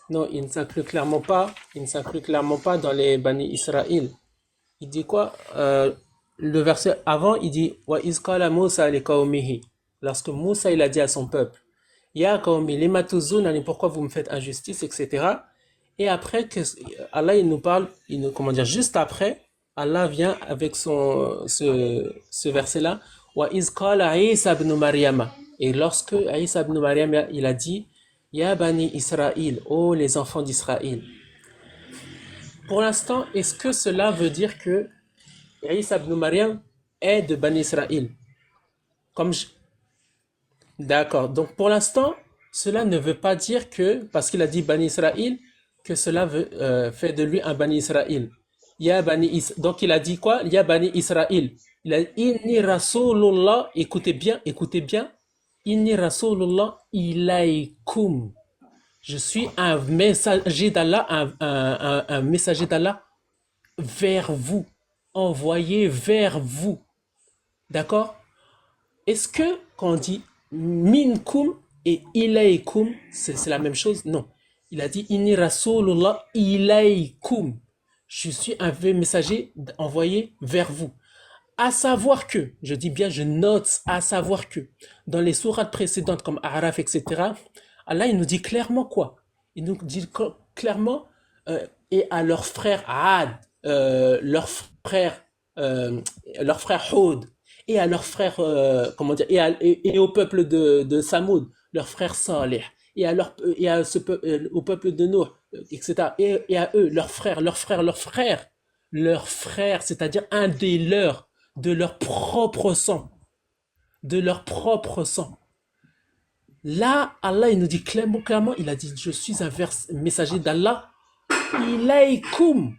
Non, il ne s'inclut clairement pas. Il ne s'inclut clairement pas dans les Bani Israël. Il dit quoi? Le verset avant, il dit Wa iz qala Musa li qawmihi. Lorsque Moussa il a dit à son peuple, Ya qawmi lima tuzunani, pourquoi vous me faites injustice, etc. Et après que Allah il nous parle, comment dire, juste après, Allah vient avec ce verset-là, Wa iz qala Isa ibn Maryama. Et lorsque Isa ibn Maryam il a dit, Ya bani Israël, oh les enfants d'Israël. Pour l'instant, est-ce que cela veut dire que Isa ibn Maryam est de Bani Israël? Comme je- D'accord. Donc pour l'instant, cela ne veut pas dire que, parce qu'il a dit Bani Israël, que cela fait de lui un Bani Israël. Donc il a dit quoi? Ya Bani Israël. Il a dit Inni Rasulullah. Écoutez bien. Inni Rasulullah ilaykum. Je suis un messager d'Allah, un messager d'Allah vers vous, envoyé vers vous. D'accord? Est-ce que quand on dit minkum et ilaykum, c'est la même chose? Non. Il a dit inni rasulullah ilaykum. Je suis un messager envoyé vers vous. À savoir que, je dis bien, je note, à savoir que, dans les sourates précédentes comme Araf, etc., Allah, il nous dit clairement quoi? Il nous dit clairement, et à leurs frères Ad, leurs frères, euh, leur frère Houd, et à leurs frères, comment dire, et au peuple de Samoud, leur frère Saleh, au peuple de Noé, etc., et à eux, leurs frères, c'est-à-dire un des leurs, de leur propre sang, de leur propre sang. Là, Allah, il nous dit clairement, il a dit, je suis un messager d'Allah. Ilaykum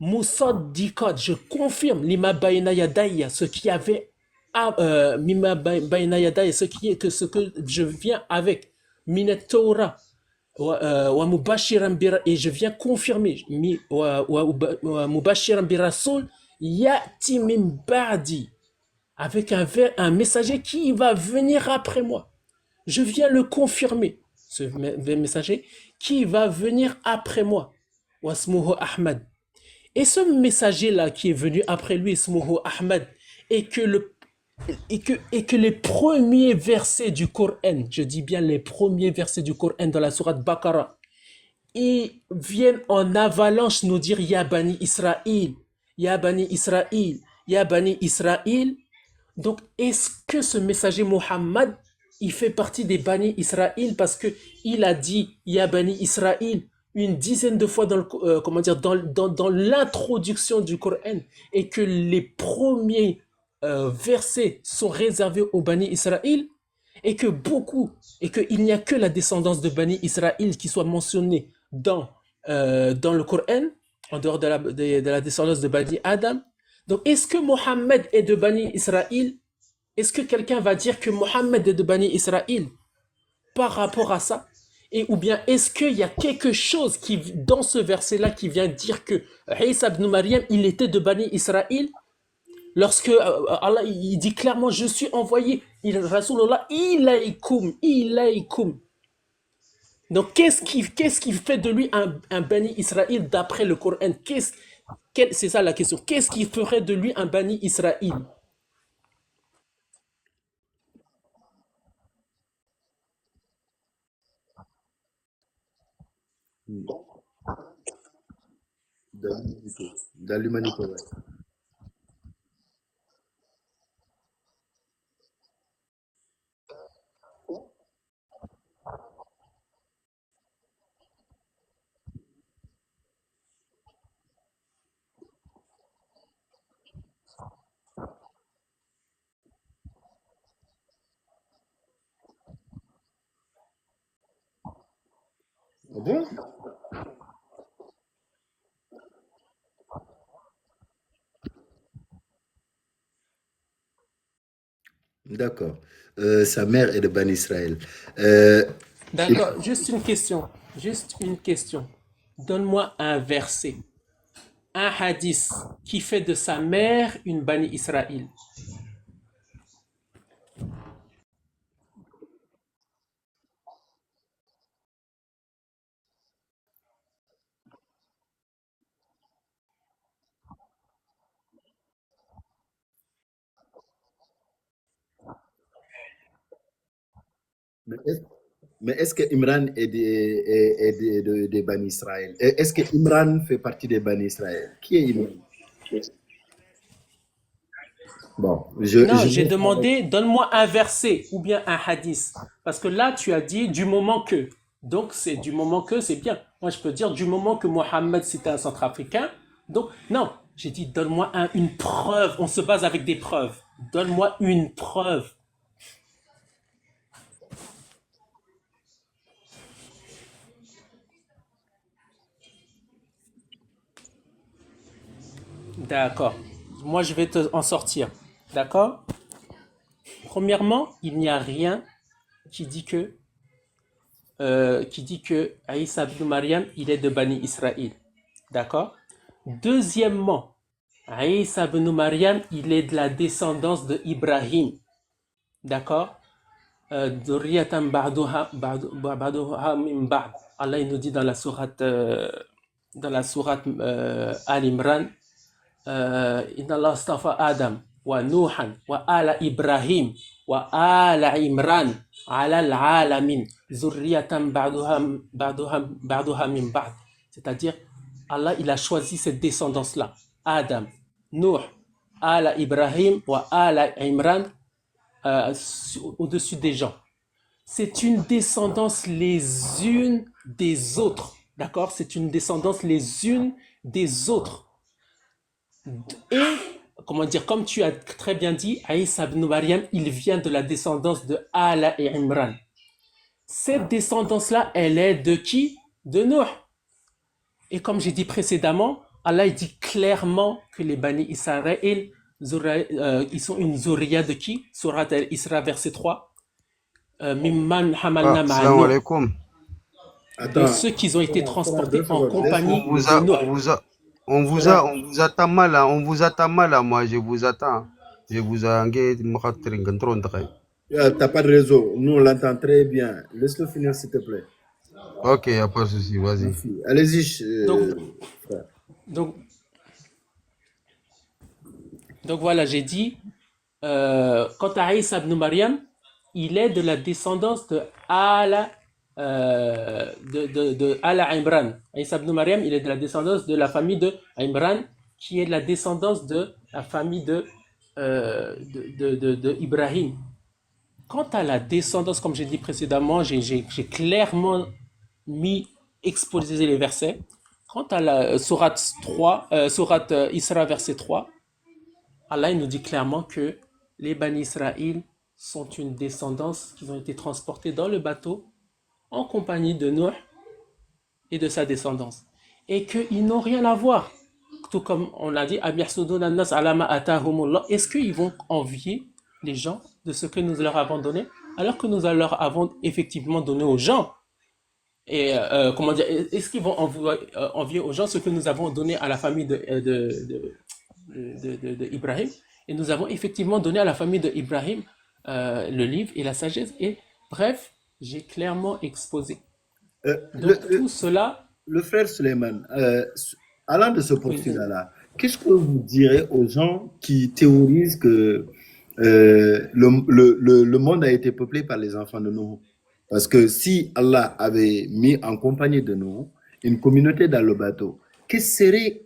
musaddikot, je confirme lima bayna yadayya, ce qui avait mima bayna yadayya, ce que je viens avec minet Torah wa mubashiran et je viens confirmer wa mubashiran bi rasul yati min ba'di, avec un messager qui va venir après moi. Je viens le confirmer, ce messager qui va venir après moi. Wasmuhu Ahmad. Et ce messager-là qui est venu après lui, Ismuhu Ahmad, et que, et que les premiers versets du Coran, je dis bien les premiers versets du Coran dans la sourate Baqarah, ils viennent en avalanche nous dire Ya Bani Israël, Ya Bani Israël, Ya Bani Israël. Donc, est-ce que ce messager Muhammad, il fait partie des Bani Israël parce que il a dit Ya Bani Israël une dizaine de fois dans comment dire, dans l'introduction du Coran, et que les premiers versets sont réservés aux Bani Israël, et qu'il n'y a que la descendance de Bani Israël qui soit mentionnée dans le Coran, en dehors de la descendance de Bani Adam. Donc, est-ce que Mohammed est de Bani Israël? Est-ce que quelqu'un va dire que Mohammed est de Bani Israël par rapport à ça? Et ou bien est-ce qu'il y a quelque chose qui, dans ce verset-là, qui vient dire que Isa ibn Maryam, il était de Bani Israël? Lorsque Allah il dit clairement, je suis envoyé, Rasulullah, ilaykum. Donc qu'est-ce qui fait de lui un Bani Israël d'après le Coran? C'est ça la question. Qu'est-ce qui ferait de lui un Bani Israël? Dans l'humanité, ouais. Ah bon? D'accord. Sa mère est de Ban Israël. Euh, et- D'accord, juste une question. Juste une question. Donne-moi un verset, un hadith qui fait de sa mère une Bani Israël. Mais est-ce mais est-ce que Imran est des Bani Israël? Est-ce que Imran fait partie des Bani Israël? Qui est Imran? Bon, je Non, j'ai laisse avec. demandé, donne-moi un verset ou bien un hadith. Parce que là, tu as dit du moment que. Donc, c'est du moment que, c'est bien. Moi, je peux dire du moment que Mohamed, c'était un centrafricain. Donc, non, j'ai dit, donne-moi une preuve. On se base avec des preuves. Donne-moi une preuve. D'accord. Moi, je vais te en sortir. D'accord? Premièrement, il n'y a rien qui dit que Aïssa ibn Maryam, il est de Bani Israël. D'accord? Deuxièmement, Aïssa ibn Maryam, il est de la descendance de Ibrahim. D'accord? Dhurriyatan ba'duha min ba'd. Allah il nous dit dans la sourate Al-Imran, Inna Allah astafa Adam wa Nuhan wa ala Ibrahim wa ala Imran ala al-alamin zurriyatan ba'duha min ba'd. C'est-à-dire, Allah il a choisi cette descendance-là. Adam, Nuh, ala Ibrahim wa ala Imran, au-dessus des gens. C'est une descendance les unes des autres. D'accord? C'est une descendance les unes des autres. Et, comment dire, comme tu as très bien dit, Aïssa ibn Maryam, il vient de la descendance de Ala et Imran. Cette descendance-là, elle est de qui? De Nuh. Et comme j'ai dit précédemment, Allah dit clairement que les Bani Israël, ils sont une zourria de qui? Surat al-Isra, verset 3. Mimman Ah, hamalna salam ma'an, alaikum. de Attends, ceux qui ont été frère, deux transportés en secondes, On compagnie vous de a, Nuh. on vous a, on vous a, frère, on vous attend mal, hein, on vous attend mal, hein, moi, je vous attends. Je vous attends, t'as pas de réseau. Nous, on l'entend très bien. Laisse-le finir, s'il te plaît. Ok, y a pas de souci, vas-y. Merci. Allez-y, Donc, frère. donc, donc voilà, j'ai dit, quant à Isa ibn Maryam, il est de la descendance de Ala, de Ala Imran. Isa ibn Maryam, il est de la descendance de la famille de Imran, qui est de la descendance de la famille de Ibrahim. Quant à la descendance, comme j'ai dit précédemment, j'ai clairement exposé les versets. Quant à la sourate 3, sourate Isra, verset 3, Allah il nous dit clairement que les Bani Israël sont une descendance qui ont été transportés dans le bateau en compagnie de Nuh et de sa descendance. Et qu'ils n'ont rien à voir. Tout comme on l'a dit, est-ce qu'ils vont envier les gens de ce que nous leur avons donné alors que nous leur avons effectivement donné aux gens? Et comment dire, est-ce qu'ils vont envier aux gens ce que nous avons donné à la famille de Ibrahim? Et nous avons effectivement donné à la famille de Ibrahim le livre et la sagesse. Et bref, j'ai clairement exposé. Le, Donc le- tout cela, le frère Suleiman, allant de ce oui. postulat-là, qu'est-ce que vous direz aux gens qui théorisent que le monde a été peuplé par les enfants de Noé? Parce que si Allah avait mis en compagnie de nous une communauté dans le bateau, que serait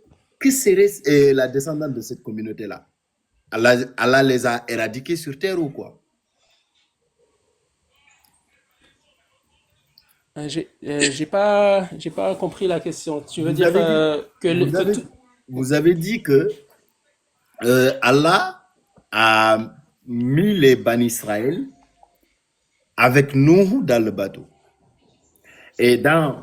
la descendante de cette communauté-là? Allah les a éradiqués sur terre ou quoi? J'ai pas compris la question. Tu veux Vous dire avez dit, vous que avez, tout. vous avez dit que Allah a mis les Bani Israël avec nous dans le bateau. Et dans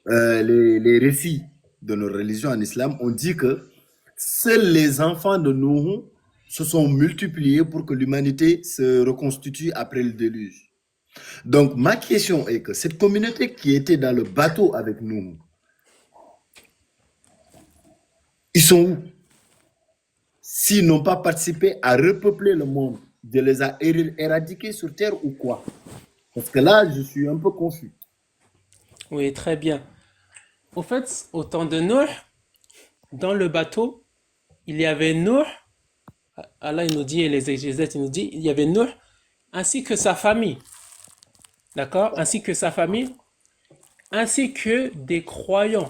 les récits de nos religions en islam, on dit que seuls les enfants de Nuh se sont multipliés pour que l'humanité se reconstitue après le déluge. Donc, ma question est que cette communauté qui était dans le bateau avec nous, ils sont où? S'ils n'ont pas participé à repeupler le monde, de les a éradiqués sur terre ou quoi? Parce que là, je suis un peu confus. Oui, très bien. Au fait, au temps de Nuh, dans le bateau, il y avait Nuh, Allah il nous dit, et les exégètes il nous dit, il y avait Nuh ainsi que sa famille. d'accord, ainsi que sa famille, ainsi que des croyants.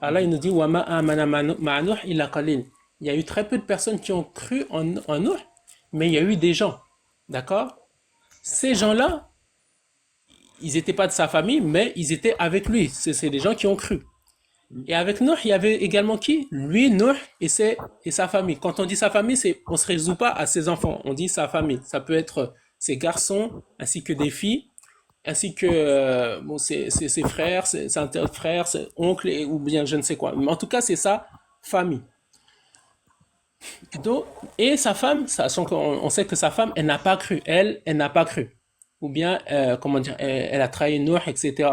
Allah il nous dit Wa ma amana ma'a Nuh illa qalil. Il y a eu très peu de personnes qui ont cru en Nuh, mais il y a eu des gens, d'accord? Ces gens-là, ils n'étaient pas de sa famille, mais ils étaient avec lui. C'est des gens qui ont cru. Et avec Nuh, il y avait également qui? Lui, Nuh et sa famille. Quand on dit sa famille, on ne se résout pas à ses enfants. On dit sa famille. Ça peut être ses garçons, ainsi que des filles, ainsi que bon, ses frères, ses frères, ses oncles, ou bien je ne sais quoi. Mais en tout cas, c'est sa famille. Donc, et sa femme, sachant qu'on sait que sa femme, elle n'a pas cru. Elle n'a pas cru. Ou bien, comment dire, elle a trahi Nuh, etc.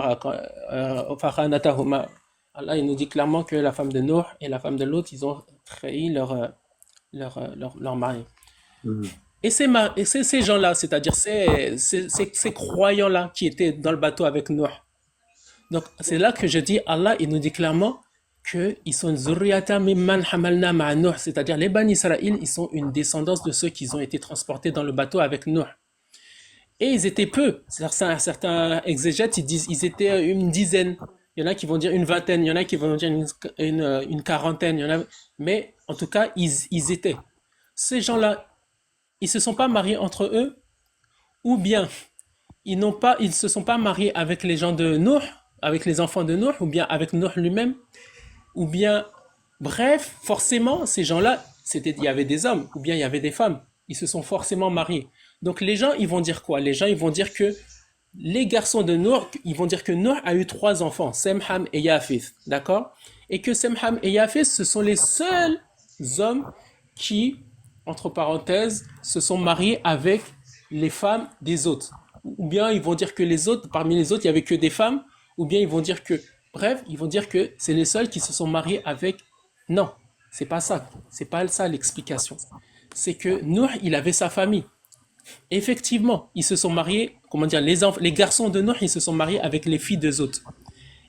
Fakhanatahuma. Allah, il nous dit clairement que la femme de Nuh et la femme de l'autre, ils ont trahi leur mari. Mhm. Et ces gens-là, c'est-à-dire ces croyants-là qui étaient dans le bateau avec Nuh. Donc, c'est là que je dis, Allah, il nous dit clairement qu'ils sont zurriyata mimman hamalna ma'a Nuh, c'est-à-dire les Bani Israël, ils sont une descendance de ceux qui ont été transportés dans le bateau avec Nuh. Et ils étaient peu. Certains exégètes, ils disent ils étaient une dizaine. Il y en a qui vont dire une vingtaine, il y en a qui vont dire une quarantaine. Il y en a... Mais en tout cas, ils étaient. Ces gens-là, ils se sont pas mariés entre eux, ou bien ils se sont pas mariés avec les gens de Nuh, avec les enfants de Nuh, ou bien avec Nuh lui-même, ou bien, bref, forcément, ces gens-là, il y avait des hommes, ou bien il y avait des femmes. Ils se sont forcément mariés. Donc les gens, ils vont dire quoi? Les gens, ils vont dire que les garçons de Nour, ils vont dire que Nour a eu 3 enfants, Sem, Ham et Yafith, d'accord? Et que Sem, Ham et Yafith, ce sont les seuls hommes qui, entre parenthèses, se sont mariés avec les femmes des autres. Ou bien ils vont dire que les autres, parmi les autres, il n'y avait que des femmes, ou bien ils vont dire que, bref, ils vont dire que c'est les seuls qui se sont mariés avec... Non, c'est pas ça. C'est pas ça l'explication. C'est que Nour, il avait sa famille. Effectivement, ils se sont mariés, comment dire, les garçons de Nour, ils se sont mariés avec les filles des autres.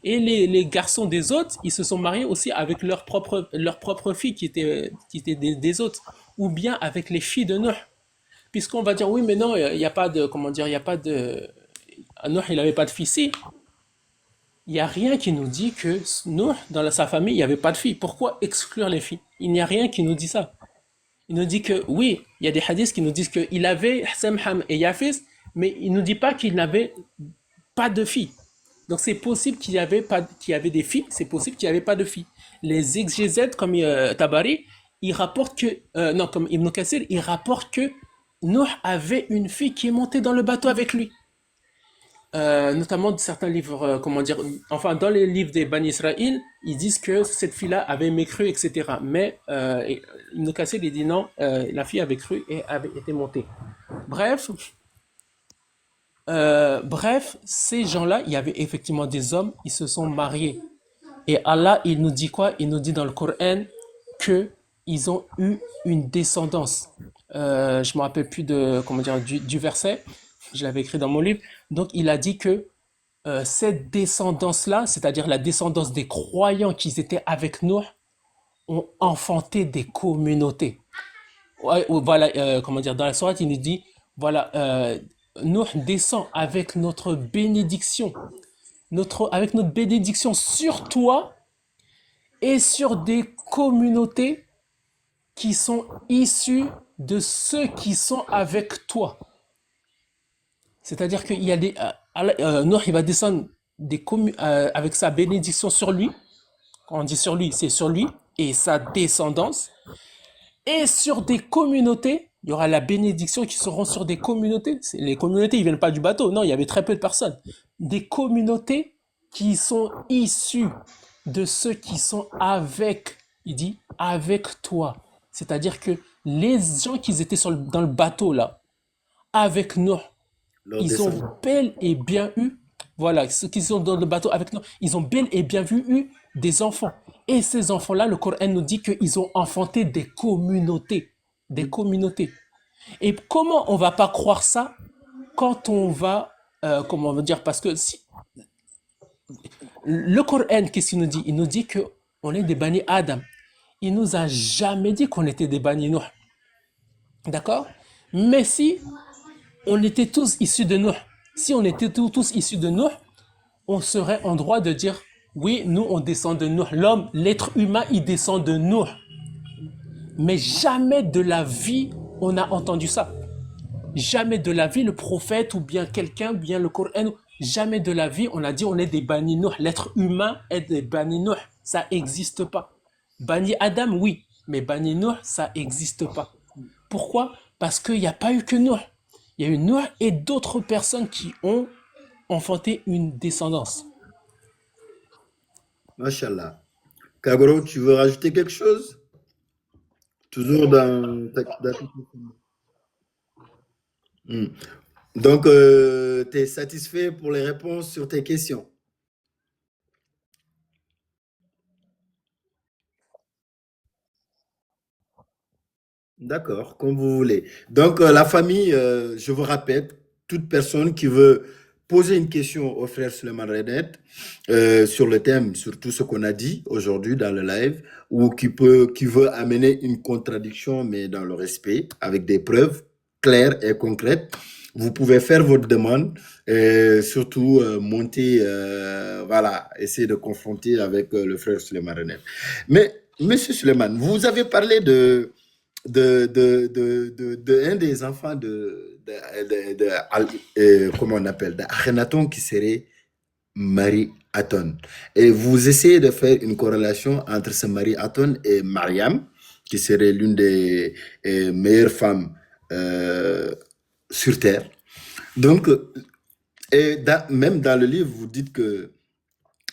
Et les garçons des autres, ils se sont mariés aussi avec leurs propres filles qui étaient des autres. Ou bien avec les filles de Nour. Puisqu'on va dire, oui, mais non, il n'y a pas de, comment dire, il n'y a pas de... Nour, il n'avait pas de fils. Si, il n'y a rien qui nous dit que Nour, dans sa famille, il n'y avait pas de filles. Pourquoi exclure les filles? Il n'y a rien qui nous dit ça. Il nous dit que, oui, il y a des hadiths qui nous disent qu'il avait Sem, Ham et Yafis, mais il ne nous dit pas qu'il n'avait pas de filles. Donc c'est possible qu'il y avait des filles, c'est possible qu'il n'y avait pas de filles. Les exégètes comme Tabari, ils rapportent que, non, comme Ibn Kassir, il rapporte que Nuh avait une fille qui est montée dans le bateau avec lui. Notamment certains livres, comment dire, enfin dans les livres des Bani Israël, ils disent que cette fille-là avait mécru, etc. Mais Ibn Kassir, il dit non, la fille avait cru et avait été montée. Bref, ces gens-là, il y avait effectivement des hommes, ils se sont mariés. Et Allah, il nous dit quoi? Il nous dit dans le Coran que ils ont eu une descendance. Je me rappelle plus de, comment dire, du verset. Je l'avais écrit dans mon livre. Donc, il a dit que cette descendance-là, c'est-à-dire la descendance des croyants qui étaient avec nous, ont enfanté des communautés. Ouais, voilà, comment dire, dans la sourate, il nous dit, voilà, Nuh descend avec notre bénédiction, avec notre bénédiction sur toi et sur des communautés qui sont issues de ceux qui sont avec toi. C'est-à-dire qu'il y a des... Nuh, il va descendre avec sa bénédiction sur lui. Quand on dit sur lui, c'est sur lui et sa descendance. Et sur des communautés, il y aura la bénédiction qui seront sur des communautés. Les communautés, ils ne viennent pas du bateau. Non, il y avait très peu de personnes. Des communautés qui sont issues de ceux qui sont avec, il dit, avec toi. C'est-à-dire que les gens qui étaient dans le bateau, là, avec nous, ils ont bel et bien eu, voilà, ceux qui sont dans le bateau avec nous, ils ont bel et bien eu des enfants. Et ces enfants-là, le Coran nous dit qu'ils ont enfanté des communautés. Des communautés. Et comment on ne va pas croire ça quand on va, comment on va dire, parce que si, le Coran, qu'est-ce qu'il nous dit? Il nous dit qu'on est des Bani Adam. Il nous a jamais dit qu'on était des Bani Nuh. D'accord? Mais si on était tous issus de Nuh, Si on était tous issus de Nuh, on serait en droit de dire oui, nous on descend de Nuh. L'homme, l'être humain, il descend de Nuh. Mais jamais de la vie on a entendu ça. Jamais de la vie le prophète ou bien quelqu'un, ou bien le Coran, jamais de la vie on a dit on est des Bani Nuh. L'être humain est des Bani Nuh. Ça n'existe pas. Bani Adam, oui, mais Bani Nuh, ça n'existe pas. Pourquoi? Parce qu'il n'y a pas eu que Nuh. Il y a eu Nuh et d'autres personnes qui ont enfanté une descendance. Machallah. Kagoro, tu veux rajouter quelque chose? Toujours dans Hmm. Donc, tu es satisfait pour les réponses sur tes questions? D'accord, comme vous voulez. Donc, la famille, je vous répète, toute personne qui veut poser une question au frère Suleiman Renet sur le thème, sur tout ce qu'on a dit aujourd'hui dans le live, ou qui veut amener une contradiction, mais dans le respect, avec des preuves claires et concrètes, vous pouvez faire votre demande et surtout monter, voilà, essayer de confronter avec le frère Suleiman Renet. Mais, Monsieur Suleiman, vous avez parlé de un des enfants comment on appelle, d'Akhenaton qui serait Marie Aton. Et vous essayez de faire une corrélation entre ce Marie Aton et Mariam, qui serait l'une des meilleures femmes sur Terre. Donc, même dans le livre, vous dites que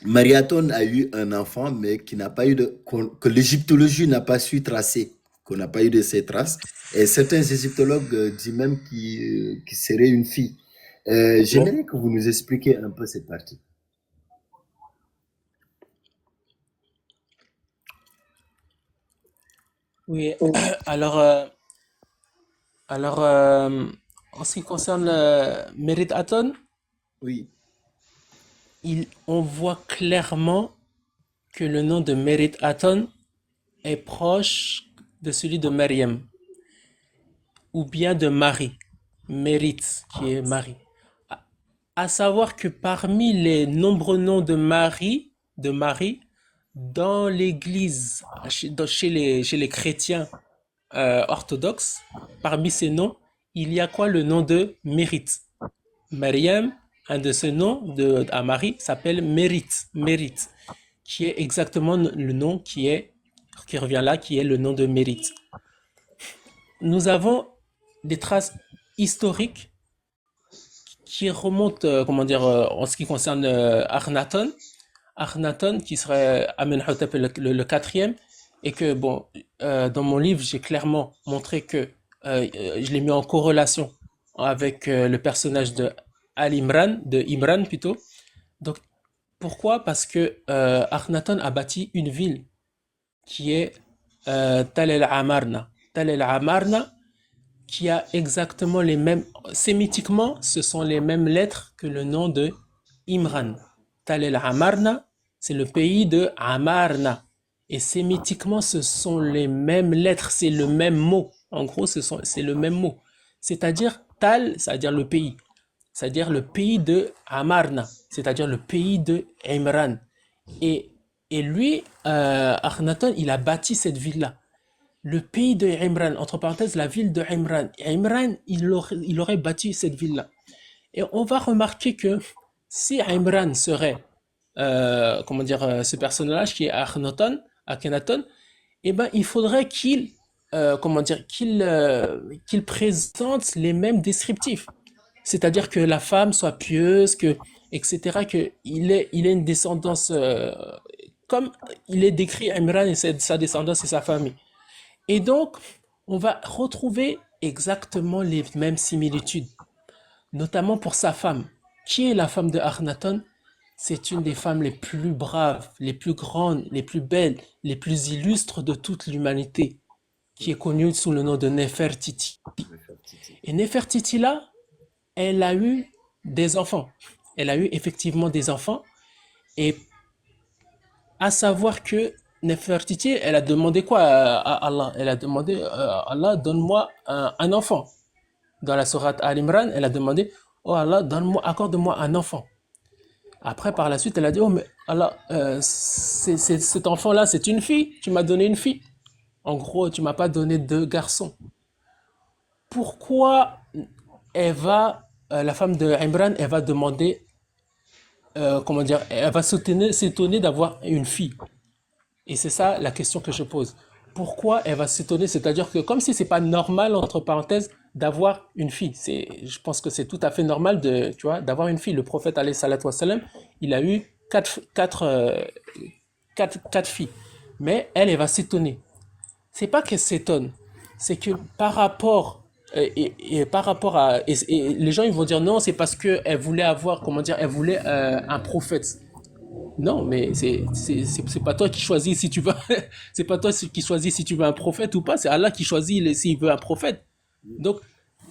Mariaton a eu un enfant, mais qui n'a pas eu que l'égyptologie n'a pas su tracer, qu'on n'a pas eu de ces traces. Et certains égyptologues disent même qu'il serait une fille. J'aimerais que vous nous expliquiez un peu cette partie. Oui, alors, en ce qui concerne Merit Aton, Oui, on voit clairement que le nom de Merit Aton est proche de celui de Maryam, ou bien de Marie, Mérite, qui est Marie. À savoir que parmi les nombreux noms de Marie, dans l'Église, chez les chrétiens orthodoxes, parmi ces noms, il y a quoi? Le nom de Mérite. Mariam, un de ces noms à Marie s'appelle Mérite, qui est exactement le nom qui revient là, qui est le nom de Mérite. Nous avons des traces historiques qui remontent, comment dire, en ce qui concerne Akhenaton, qui serait Amenhotep le quatrième, et que, bon, dans mon livre, j'ai clairement montré que je l'ai mis en corrélation avec le personnage de Imran plutôt. Donc, pourquoi? Parce que Akhenaton a bâti une ville qui est Tal el-Amarna. Tal el-Amarna, qui a exactement les mêmes, sémitiquement, ce sont les mêmes lettres que le nom de Imran. Tal el-Amarna, c'est le pays de Amarna. Et sémitiquement, ce sont les mêmes lettres, c'est le même mot. En gros, c'est le même mot. C'est-à-dire Tal, c'est-à-dire le pays. C'est-à-dire le pays de Amarna, c'est-à-dire le pays de Imran. Et, et lui, Akhenaton, il a bâti cette ville-là. Le pays de Imran, entre parenthèses, la ville de Imran. Imran, il aurait bâti cette ville-là. Et on va remarquer que si Imran serait, comment dire, ce personnage qui est Akhenaton, eh ben, il faudrait comment dire, qu'il présente les mêmes descriptifs. C'est-à-dire que la femme soit pieuse, etc., il ait une descendance, comme il est décrit Imran et sa descendance et sa famille. Et donc, on va retrouver exactement les mêmes similitudes, notamment pour sa femme. Qui est la femme de Akhenaton? C'est une des femmes les plus braves, les plus grandes, les plus belles, les plus illustres de toute l'humanité, qui est connue sous le nom de Nefertiti. Et Nefertiti là, elle a eu des enfants. Elle a eu effectivement des enfants. Et à savoir que Nefertiti, elle a demandé quoi à Allah? Elle a demandé Allah, donne-moi un enfant. Dans la sourate Al-Imran, elle a demandé oh Allah, donne-moi, accorde-moi un enfant. Après, par la suite, elle a dit, oh, mais Allah, cet enfant-là, c'est une fille. Tu m'as donné une fille. En gros, tu m'as pas donné deux garçons. Pourquoi la femme de Imran, elle va demander, comment dire, elle va s'étonner d'avoir une fille. Et c'est ça la question que je pose. Pourquoi elle va s'étonner? C'est-à-dire que comme si c'est pas normal, entre parenthèses, d'avoir une fille. Je pense que c'est tout à fait normal tu vois, d'avoir une fille. Le prophète, alayhi salatu wassalam, il a eu quatre filles. Mais elle va s'étonner. C'est pas qu'elle s'étonne, c'est que par rapport et par rapport à et les gens ils vont dire non, c'est parce que elle voulait avoir, comment dire, elle voulait un prophète. Non, mais c'est pas toi qui choisis si tu veux c'est pas toi qui choisis si tu veux un prophète ou pas, c'est Allah qui choisit s'il veut un prophète. Donc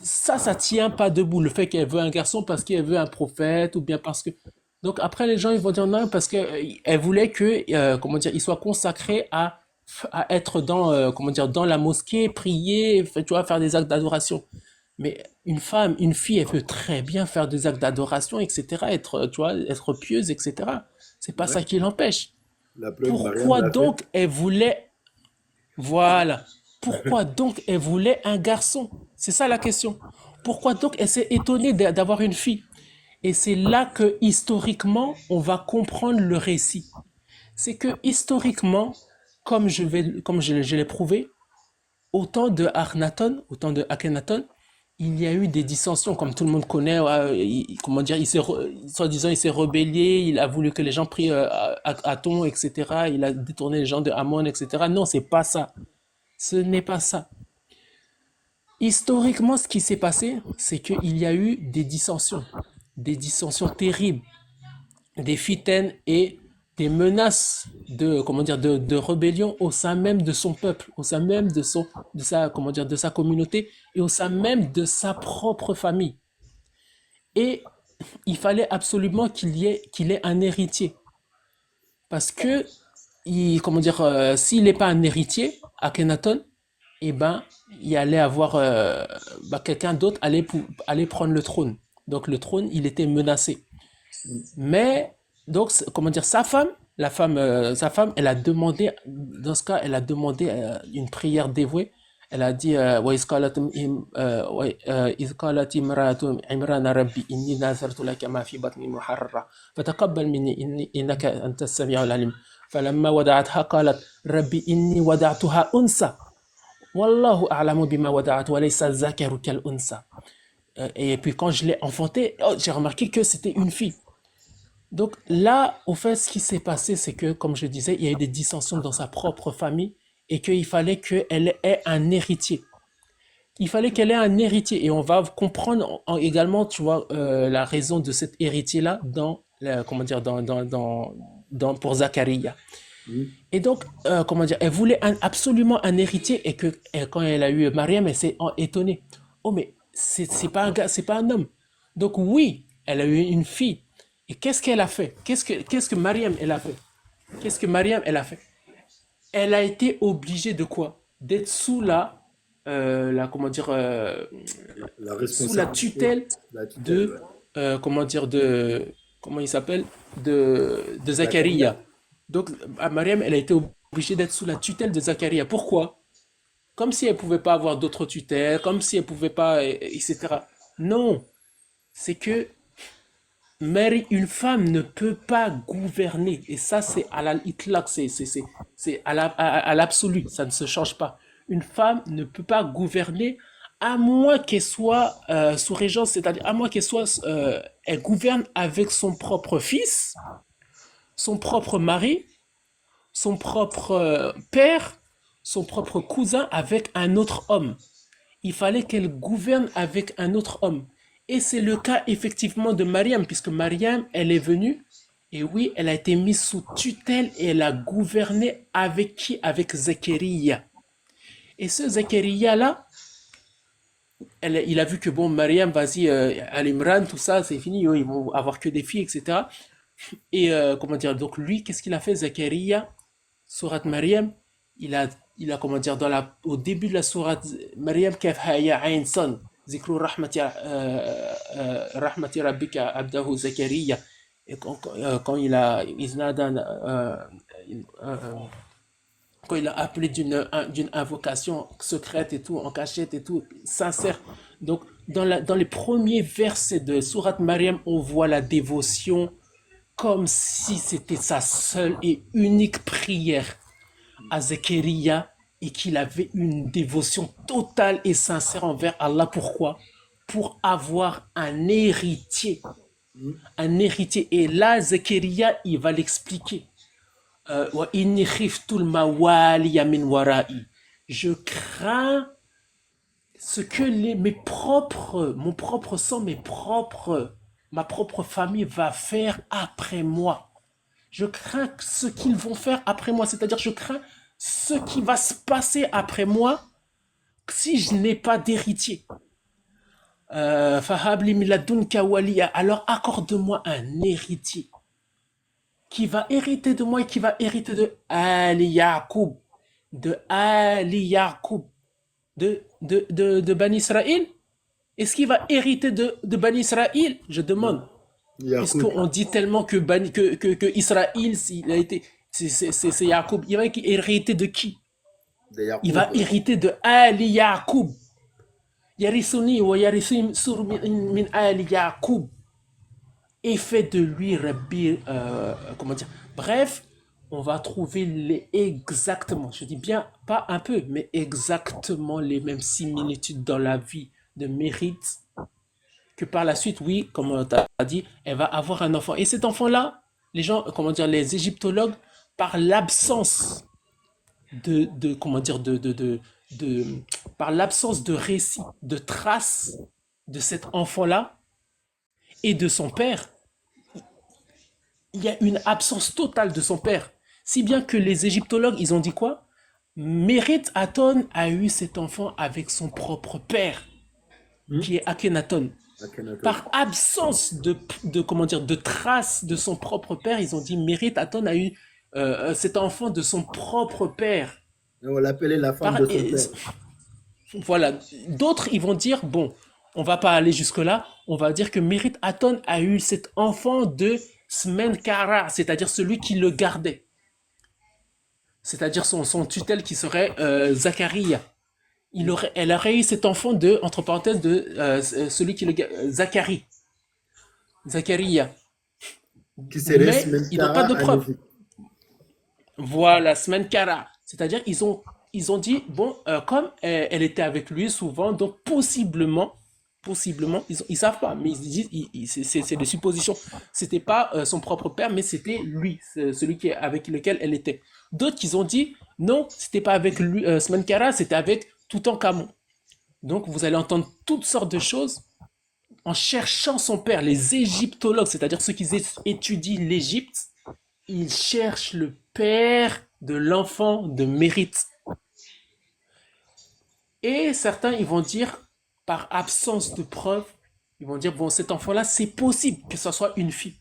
ça tient pas debout, le fait qu'elle veut un garçon parce qu'elle veut un prophète ou bien parce que donc après les gens ils vont dire non parce que elle voulait que comment dire, il soit consacré à être dans comment dire, dans la mosquée, prier, tu vois, faire des actes d'adoration. Mais une femme, une fille, elle peut très bien faire des actes d'adoration, etc., être, tu vois, être pieuse, etc. C'est pas Ouais. ça qui l'empêche. La preuve, Mariam Pourquoi l'a fait. donc elle voulait, voilà, pourquoi donc elle voulait un garçon? C'est ça la question. Pourquoi donc elle s'est étonnée d'avoir une fille? Et c'est là que historiquement, on va comprendre le récit. C'est que historiquement, comme je l'ai prouvé, autant de Akhenaton, autant de Akhenaton, il y a eu des dissensions, comme tout le monde connaît. Comment dire, soi-disant, il s'est rebellé, il a voulu que les gens prient Aton, etc. Il a détourné les gens de Amon, etc. Non, c'est pas ça. Ce n'est pas ça. Historiquement, ce qui s'est passé, c'est qu'il y a eu des dissensions terribles, des fitaines et des menaces de, comment dire, de rébellion au sein même de son peuple, au sein même de sa, comment dire, de sa communauté et au sein même de sa propre famille. Et il fallait absolument qu'il ait un héritier. Parce que, comment dire, s'il n'est pas un héritier, Akhenaton, eh ben, il allait avoir, quelqu'un d'autre allait prendre le trône. Donc le trône, il était menacé. Mais, donc, comment dire, sa femme, elle a demandé, dans ce cas, elle a demandé une prière dévouée. Elle a dit, وَإِذْ قَالَتِ امْرَأَةُ عِمْرَانَ رَبِّ إِنِّي نَذَرْتُ لَكَ مَا فِي بَطْنِي مُحَرَّرًا فَتَقَبَّلْ مِنِّي إِنَّكَ أَنْتَ السَّمِيعُ الْعَلِيمُ فَلَمَّا وَضَعَتْهَا قَالَتْ رَبِّ إِنِّي وَضَعْتُهَا أُنْثَى وَاللَّهُ أَعْلَمُ بِمَا وَضَعَتْ وَلَيْسَ الذَّكَرُ كَالْأُنْثَى. Et puis quand je l'ai enfantée, oh, j'ai remarqué que c'était une fille. Donc là, au fait, ce qui s'est passé, c'est que, comme je disais, il y a eu des dissensions dans sa propre famille et qu'il fallait qu'elle ait un héritier. Il fallait qu'elle ait un héritier et on va comprendre également, tu vois, la raison de cet héritier-là comment dire, pour Zacharia. Oui. Et donc, comment dire, elle voulait absolument un héritier et quand elle a eu Mariam, elle s'est étonnée. Oh, mais c'est pas un gars, c'est pas un homme. Donc oui, elle a eu une fille. Et qu'est-ce qu'elle a fait? Qu'est-ce que Mariam, elle a fait? Qu'est-ce que Mariam, elle a fait? Elle a été obligée de quoi? D'être comment dire, La sous la responsabilité, tutelle la tutelle, de, ouais. comment dire, comment il s'appelle? De Zacharia. Zacharia. Donc, à Mariam, elle a été obligée d'être sous la tutelle de Zacharia. Pourquoi? Comme si elle pouvait pas avoir d'autres tutelles, comme si elle pouvait pas, etc. Non, c'est que une femme ne peut pas gouverner. Et ça, c'est à l'itlaq, c'est à l'absolu. Ça ne se change pas. Une femme ne peut pas gouverner à moins qu'elle soit sous régence, c'est-à-dire à moins qu'elle soit, elle gouverne avec son propre fils, son propre mari, son propre père, son propre cousin avec un autre homme. Il fallait qu'elle gouverne avec un autre homme. Et c'est le cas effectivement de Mariam, puisque Mariam, elle est venue, et oui, elle a été mise sous tutelle et elle a gouverné avec qui? Avec Zachariah. Et ce Zachariah-là, il a vu que bon, Mariam, vas-y, Al-Imran, tout ça, c'est fini, ils vont avoir que des filles, etc. Et comment dire, donc lui, qu'est-ce qu'il a fait, Zachariah, Surat Mariam, il a, comment dire, au début de la Surat Mariam, Kaf Haya Ain Son, Zikru rahmati rabbika abdahu Zakaria. Et quand il a, quand il a appelé d'une invocation secrète et tout, en cachette et tout, sincère. Donc, dans les premiers versets de Surat Maryam, on voit la dévotion comme si c'était sa seule et unique prière à Zakaria et qu'il avait une dévotion totale et sincère envers Allah. Pourquoi? Pour avoir un héritier. Un héritier. Et là, Zakaria, il va l'expliquer. Je crains ce que mon propre sang, ma propre famille va faire après moi. Je crains ce qu'ils vont faire après moi. C'est-à-dire, je crains ce qui va se passer après moi si je n'ai pas d'héritier. Alors accorde-moi un héritier qui va hériter de moi et qui va hériter de Ali Yaqub, de Ali Yaqub, de Bani Israël. Est-ce qu'il va hériter de Bani Israël? Je demande. Est-ce Yacoub, qu'on dit tellement que Israël, il a été, c'est Yaqub, il va hériter de qui? de Yacoub. Il va hériter de Ali Yaqub. Yarisuni wa yarisim sur min Ali Yaqub. Et fait de lui Rabbi, comment dire, bref, on va trouver exactement, je dis bien pas un peu, mais exactement les mêmes similitudes dans la vie de Mérite, que par la suite, oui, comme tu as dit, elle va avoir un enfant. Et cet enfant-là, les gens, comment dire, les égyptologues, par l'absence comment dire, par l'absence de récit, de traces de cet enfant-là et de son père, il y a une absence totale de son père. Si bien que les égyptologues, ils ont dit quoi? Mérite Aton a eu cet enfant avec son propre père, qui est Akhenaton. Akhenaton. Par absence comment dire, de traces de son propre père, ils ont dit Mérite Aton a eu cet enfant de son propre père. Et on l'appelait la femme Par- de son père. Voilà. D'autres, ils vont dire, bon, on va pas aller jusque-là, on va dire que Mérite Aton a eu cet enfant de Smenkara, c'est-à-dire celui qui le gardait. C'est-à-dire son tutelle qui serait Zacharia. Elle aurait eu cet enfant de, entre parenthèses, de celui qui le gardait, Zacharia. Qui serait Mais ils n'ont pas de Smenkara en preuves. Égypte. Voilà, Smenkara. C'est-à-dire, ils ont dit, bon, comme elle était avec lui souvent, donc possiblement, ils savent pas, mais ils disent, c'est des suppositions. C'était pas son propre père, mais c'était lui, celui avec lequel elle était. D'autres, ils ont dit, non, c'était pas avec lui, Smenkara, c'était avec Toutankhamon. Donc, vous allez entendre toutes sortes de choses en cherchant son père. Les égyptologues, c'est-à-dire ceux qui étudient l'Égypte, ils cherchent le père de l'enfant de Mérite. Et certains, ils vont dire, par absence de preuves, ils vont dire, bon, cet enfant-là, c'est possible que ce soit une fille.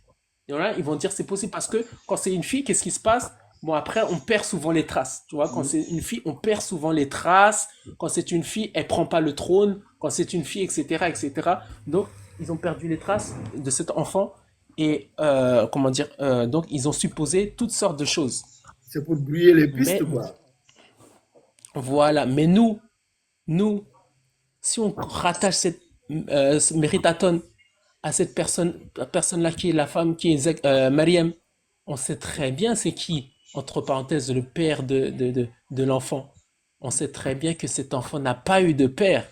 Et là, ils vont dire, c'est possible parce que quand c'est une fille, qu'est-ce qui se passe? Bon, après, on perd souvent les traces. Tu vois, quand c'est une fille, on perd souvent les traces. Quand c'est une fille, elle prend pas le trône. Quand c'est une fille, etc., etc. Donc, ils ont perdu les traces de cet enfant. Et, comment dire, donc, ils ont supposé toutes sortes de choses. C'est pour brouiller les Mais, pistes, quoi. voilà. Mais nous, si on rattache ce méritaton à cette personne-là qui est la femme, qui est Mariam, on sait très bien c'est qui, entre parenthèses, le père de l'enfant. On sait très bien que cet enfant n'a pas eu de père.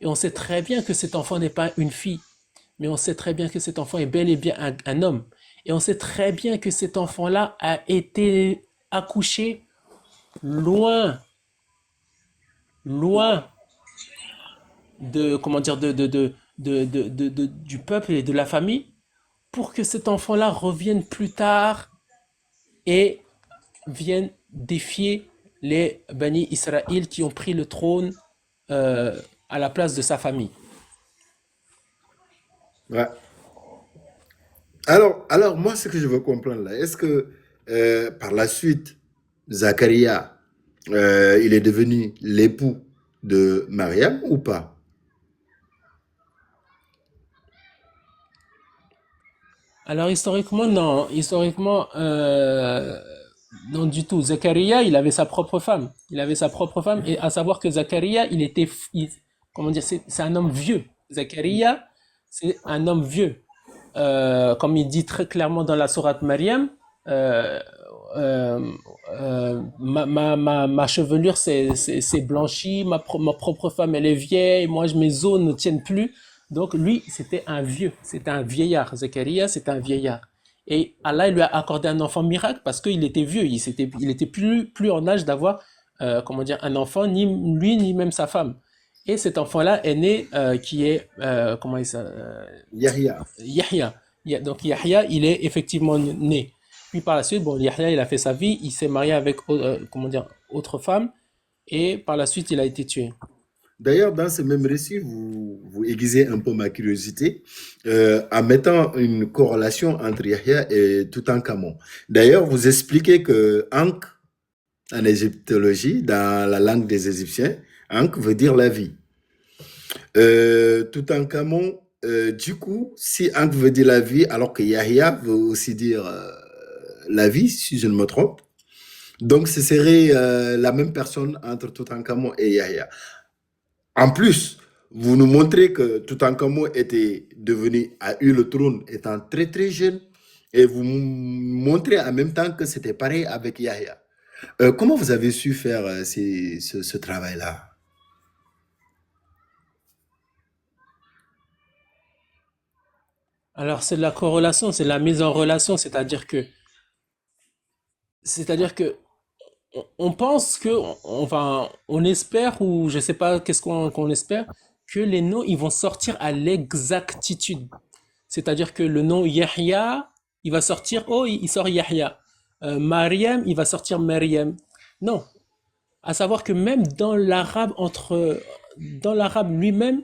Et on sait très bien que cet enfant n'est pas une fille. Mais on sait très bien que cet enfant est bel et bien un homme. Et on sait très bien que cet enfant-là a été accouché loin, loin de, comment dire, du peuple et de la famille pour que cet enfant-là revienne plus tard et vienne défier les Bani Israël qui ont pris le trône à la place de sa famille. Ouais. Alors, moi, ce que je veux comprendre là, est-ce que par la suite, Zacharia, il est devenu l'époux de Mariam ou pas? Alors historiquement, non. Historiquement, non du tout. Zacharia, il avait sa propre femme. Il avait sa propre femme. Et à savoir que Zacharia, comment dire, c'est un homme vieux. Zacharia, c'est un homme vieux. Comme il dit très clairement dans la sourate Mariam, euh, euh, ma chevelure s'est blanchie, ma propre femme elle est vieille, moi mes os ne tiennent plus. Donc lui, c'était un vieux, c'était un vieillard. Zacharia, c'était un vieillard. Et Allah il lui a accordé un enfant miracle parce qu'il était vieux, il était plus en âge d'avoir, comment dire, un enfant, ni lui ni même sa femme. Et cet enfant-là est né, qui est, comment il s'appelle, Yahya. Yahya. Donc Yahya, il est effectivement né. Puis par la suite, bon, Yahya, il a fait sa vie, il s'est marié avec, comment dire, autre femme, et par la suite, il a été tué. D'ailleurs, dans ce même récit, vous aiguisez un peu ma curiosité en mettant une corrélation entre Yahya et Toutankhamon. D'ailleurs, vous expliquez que Ankh, en égyptologie, dans la langue des Égyptiens, Ankh veut dire la vie. Toutankhamon, du coup, si Ankh veut dire la vie, alors que Yahya veut aussi dire la vie, si je ne me trompe, donc ce serait la même personne entre Toutankhamon et Yahya. En plus, vous nous montrez que Toutankhamon a eu le trône étant très très jeune, et vous montrez en même temps que c'était pareil avec Yahya. Comment vous avez su faire ce travail-là? Alors, c'est de la corrélation, c'est de la mise en relation, c'est-à-dire que on pense que, enfin, on espère, ou je sais pas qu'est-ce qu'on espère, que les noms, ils vont sortir à l'exactitude. C'est-à-dire que le nom Yahya, il va sortir, oh, il sort Yahya. Mariam, il va sortir Maryam. Non. À savoir que même dans l'arabe lui-même,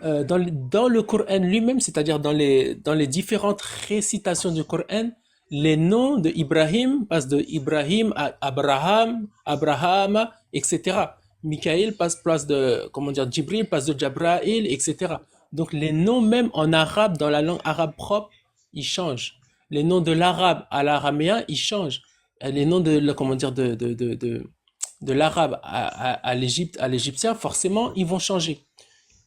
dans le Coran lui-même, c'est-à-dire dans les différentes récitations du Coran, les noms de Ibrahim passent de Ibrahim à Abraham, Abraham, etc. Michael passe place de, comment dire, Jibril passe de Jabrail, etc. Donc les noms même en arabe, dans la langue arabe propre, ils changent. Les noms de l'arabe à l'araméen, ils changent. Les noms comment dire, de l'arabe à l'égyptien, forcément, ils vont changer.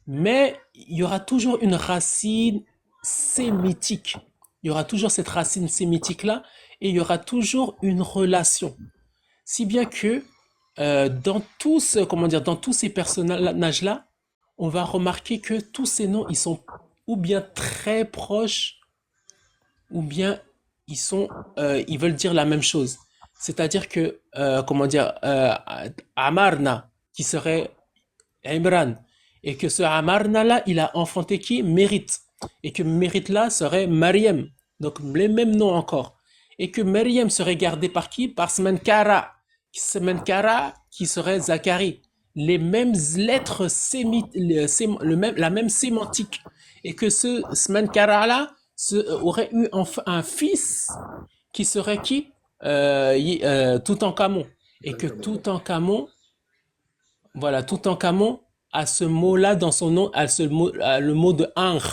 Mais il y aura toujours une racine sémitique. Il y aura toujours cette racine sémitique-là et il y aura toujours une relation. Si bien que comment dire, dans tous ces personnages-là, on va remarquer que tous ces noms, ils sont ou bien très proches, ou bien ils veulent dire la même chose. C'est-à-dire que, comment dire, Amarna, qui serait Imran, et que ce Amarna-là, il a enfanté qui? Mérite. Et que Mérite-là serait Mariam. Donc les mêmes noms encore. Et que Mariam serait gardée par qui? Par Smenkara. Smenkara qui serait Zacharie. Les mêmes lettres la même sémantique. Et que ce Smenkara-là aurait eu un fils qui serait qui? Toutankhamon. Et que Toutankhamon, voilà, Toutankhamon a ce mot-là dans son nom, a le mot de Ankh,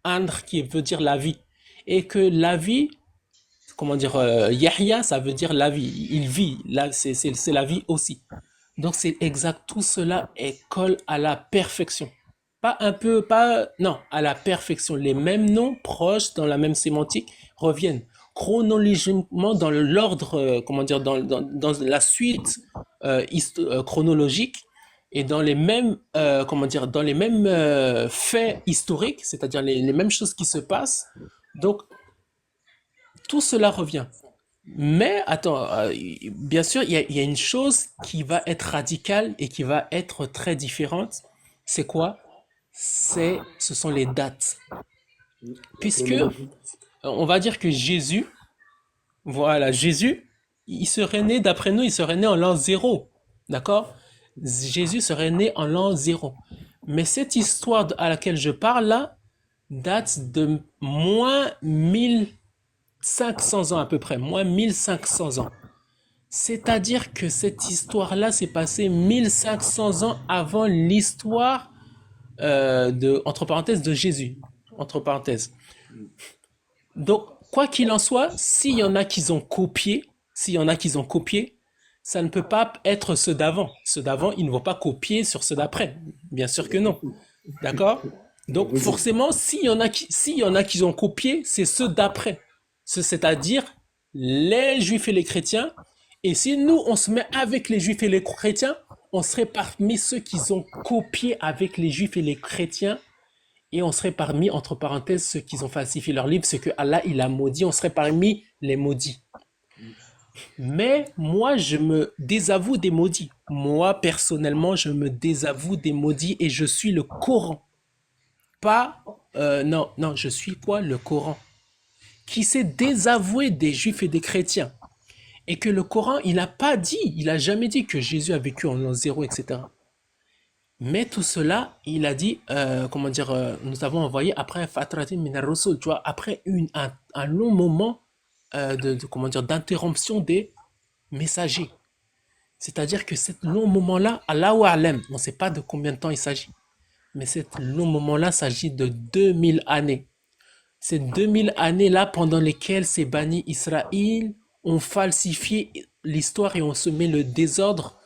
Ankh qui veut dire la vie. Et que la vie, comment dire, Yahya, ça veut dire la vie. Il vit, là, c'est la vie aussi. Donc c'est exact, tout cela colle à la perfection. Pas un peu, pas, non, à la perfection. Les mêmes noms proches dans la même sémantique reviennent chronologiquement dans l'ordre, comment dire, dans la suite chronologique et dans les mêmes, comment dire, dans les mêmes faits historiques, c'est-à-dire les mêmes choses qui se passent. Donc tout cela revient. Mais attends, bien sûr, il y a une chose qui va être radicale et qui va être très différente. C'est quoi? Ce sont les dates. La Puisque chronologie. on va dire que Jésus, voilà, Jésus, il serait né, d'après nous, il serait né en l'an zéro. D'accord? Jésus serait né en l'an zéro. Mais cette histoire à laquelle je parle là date de moins 1500 ans à peu près, moins 1500 ans. C'est-à-dire que cette histoire-là s'est passée 1500 ans avant l'histoire entre parenthèses, de Jésus. Entre parenthèses. Donc, quoi qu'il en soit, s'il y en a qui ont copié, s'il y en a qui ont copié, ça ne peut pas être ceux d'avant. Ceux d'avant, ils ne vont pas copier sur ceux d'après. Bien sûr que non. D'accord? Donc, Oui. forcément, s'il y en a qui ont copié, c'est ceux d'après. C'est-à-dire les juifs et les chrétiens. Et si nous, on se met avec les juifs et les chrétiens, on serait parmi ceux qui ont copié avec les juifs et les chrétiens. Et on serait parmi, entre parenthèses, ceux qui ont falsifié leur livre, ce que Allah, il a maudit. On serait parmi les maudits. Mais moi, je me désavoue des maudits. Moi, personnellement, je me désavoue des maudits et je suis le Coran. Pas, non, non, je suis quoi? Le Coran. Qui s'est désavoué des juifs et des chrétiens. Et que le Coran, il n'a pas dit, il n'a jamais dit que Jésus a vécu en l'an zéro, etc. Mais tout cela, il a dit, comment dire, nous avons envoyé après Fatratin Minar Rasul, tu vois, après un long moment comment dire, d'interruption des messagers. C'est-à-dire que ce long moment-là, Allahu A'lam, on ne sait pas de combien de temps il s'agit, mais ce long moment-là s'agit de 2000 années. Ces 2000 années-là pendant lesquelles ces bannis Israël ont falsifié l'histoire et ont semé le désordre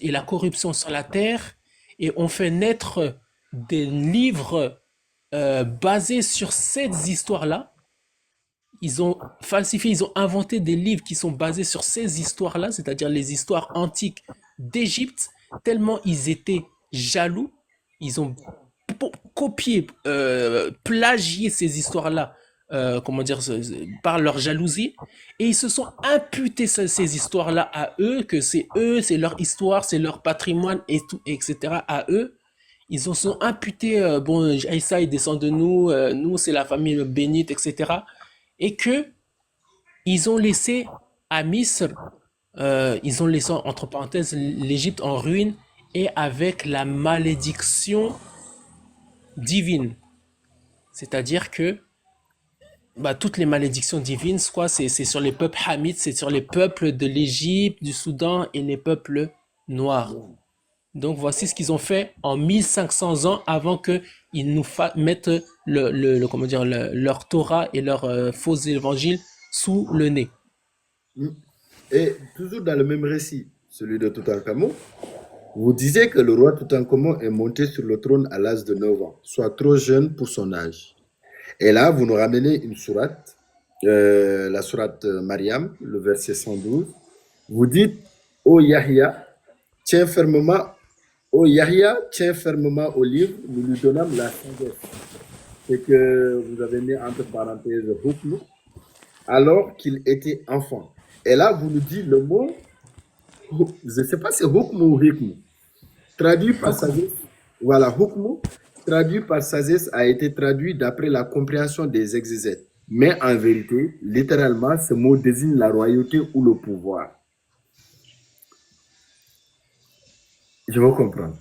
et la corruption sur la terre et ont fait naître des livres basés sur ces histoires-là. Ils ont falsifié, ils ont inventé des livres qui sont basés sur ces histoires-là, c'est-à-dire les histoires antiques d'Égypte, tellement ils étaient jaloux, ils ont copié, plagié ces histoires-là, comment dire, par leur jalousie, et ils se sont imputés ces histoires-là à eux, que c'est eux, c'est leur histoire, c'est leur patrimoine, et tout, etc. à eux. Ils en sont imputés, bon, Aïssa, il descend de nous, nous, c'est la famille bénite, etc. Et que ils ont laissé à Misr, ils ont laissé entre parenthèses l'Égypte en ruine et avec la malédiction divine. C'est-à-dire que bah, toutes les malédictions divines, quoi, c'est sur les peuples hamites, c'est sur les peuples de l'Égypte, du Soudan et les peuples noirs. Donc voici ce qu'ils ont fait en 1500 ans avant qu'ils nous mettent comment dire, leur Torah et leur faux évangile sous le nez. Et toujours dans le même récit, celui de Toutankhamon, vous disiez que le roi Toutankhamon est monté sur le trône à l'âge de 9 ans, soit trop jeune pour son âge. Et là, vous nous ramenez une sourate, la sourate Mariam, le verset 112. Vous dites, ô Yahya, tiens fermement, ô Yahya, tiens fermement au livre, nous lui donnâmes la sagesse. C'est que vous avez mis entre parenthèses hukm, alors qu'il était enfant. Et là, vous nous dites le mot, je ne sais pas si c'est hukm ou hikm, traduit par sagesse. Voilà, hukm, traduit par sagesse, a été traduit d'après la compréhension des exégètes. Mais en vérité, littéralement, ce mot désigne la royauté ou le pouvoir. Je veux comprendre.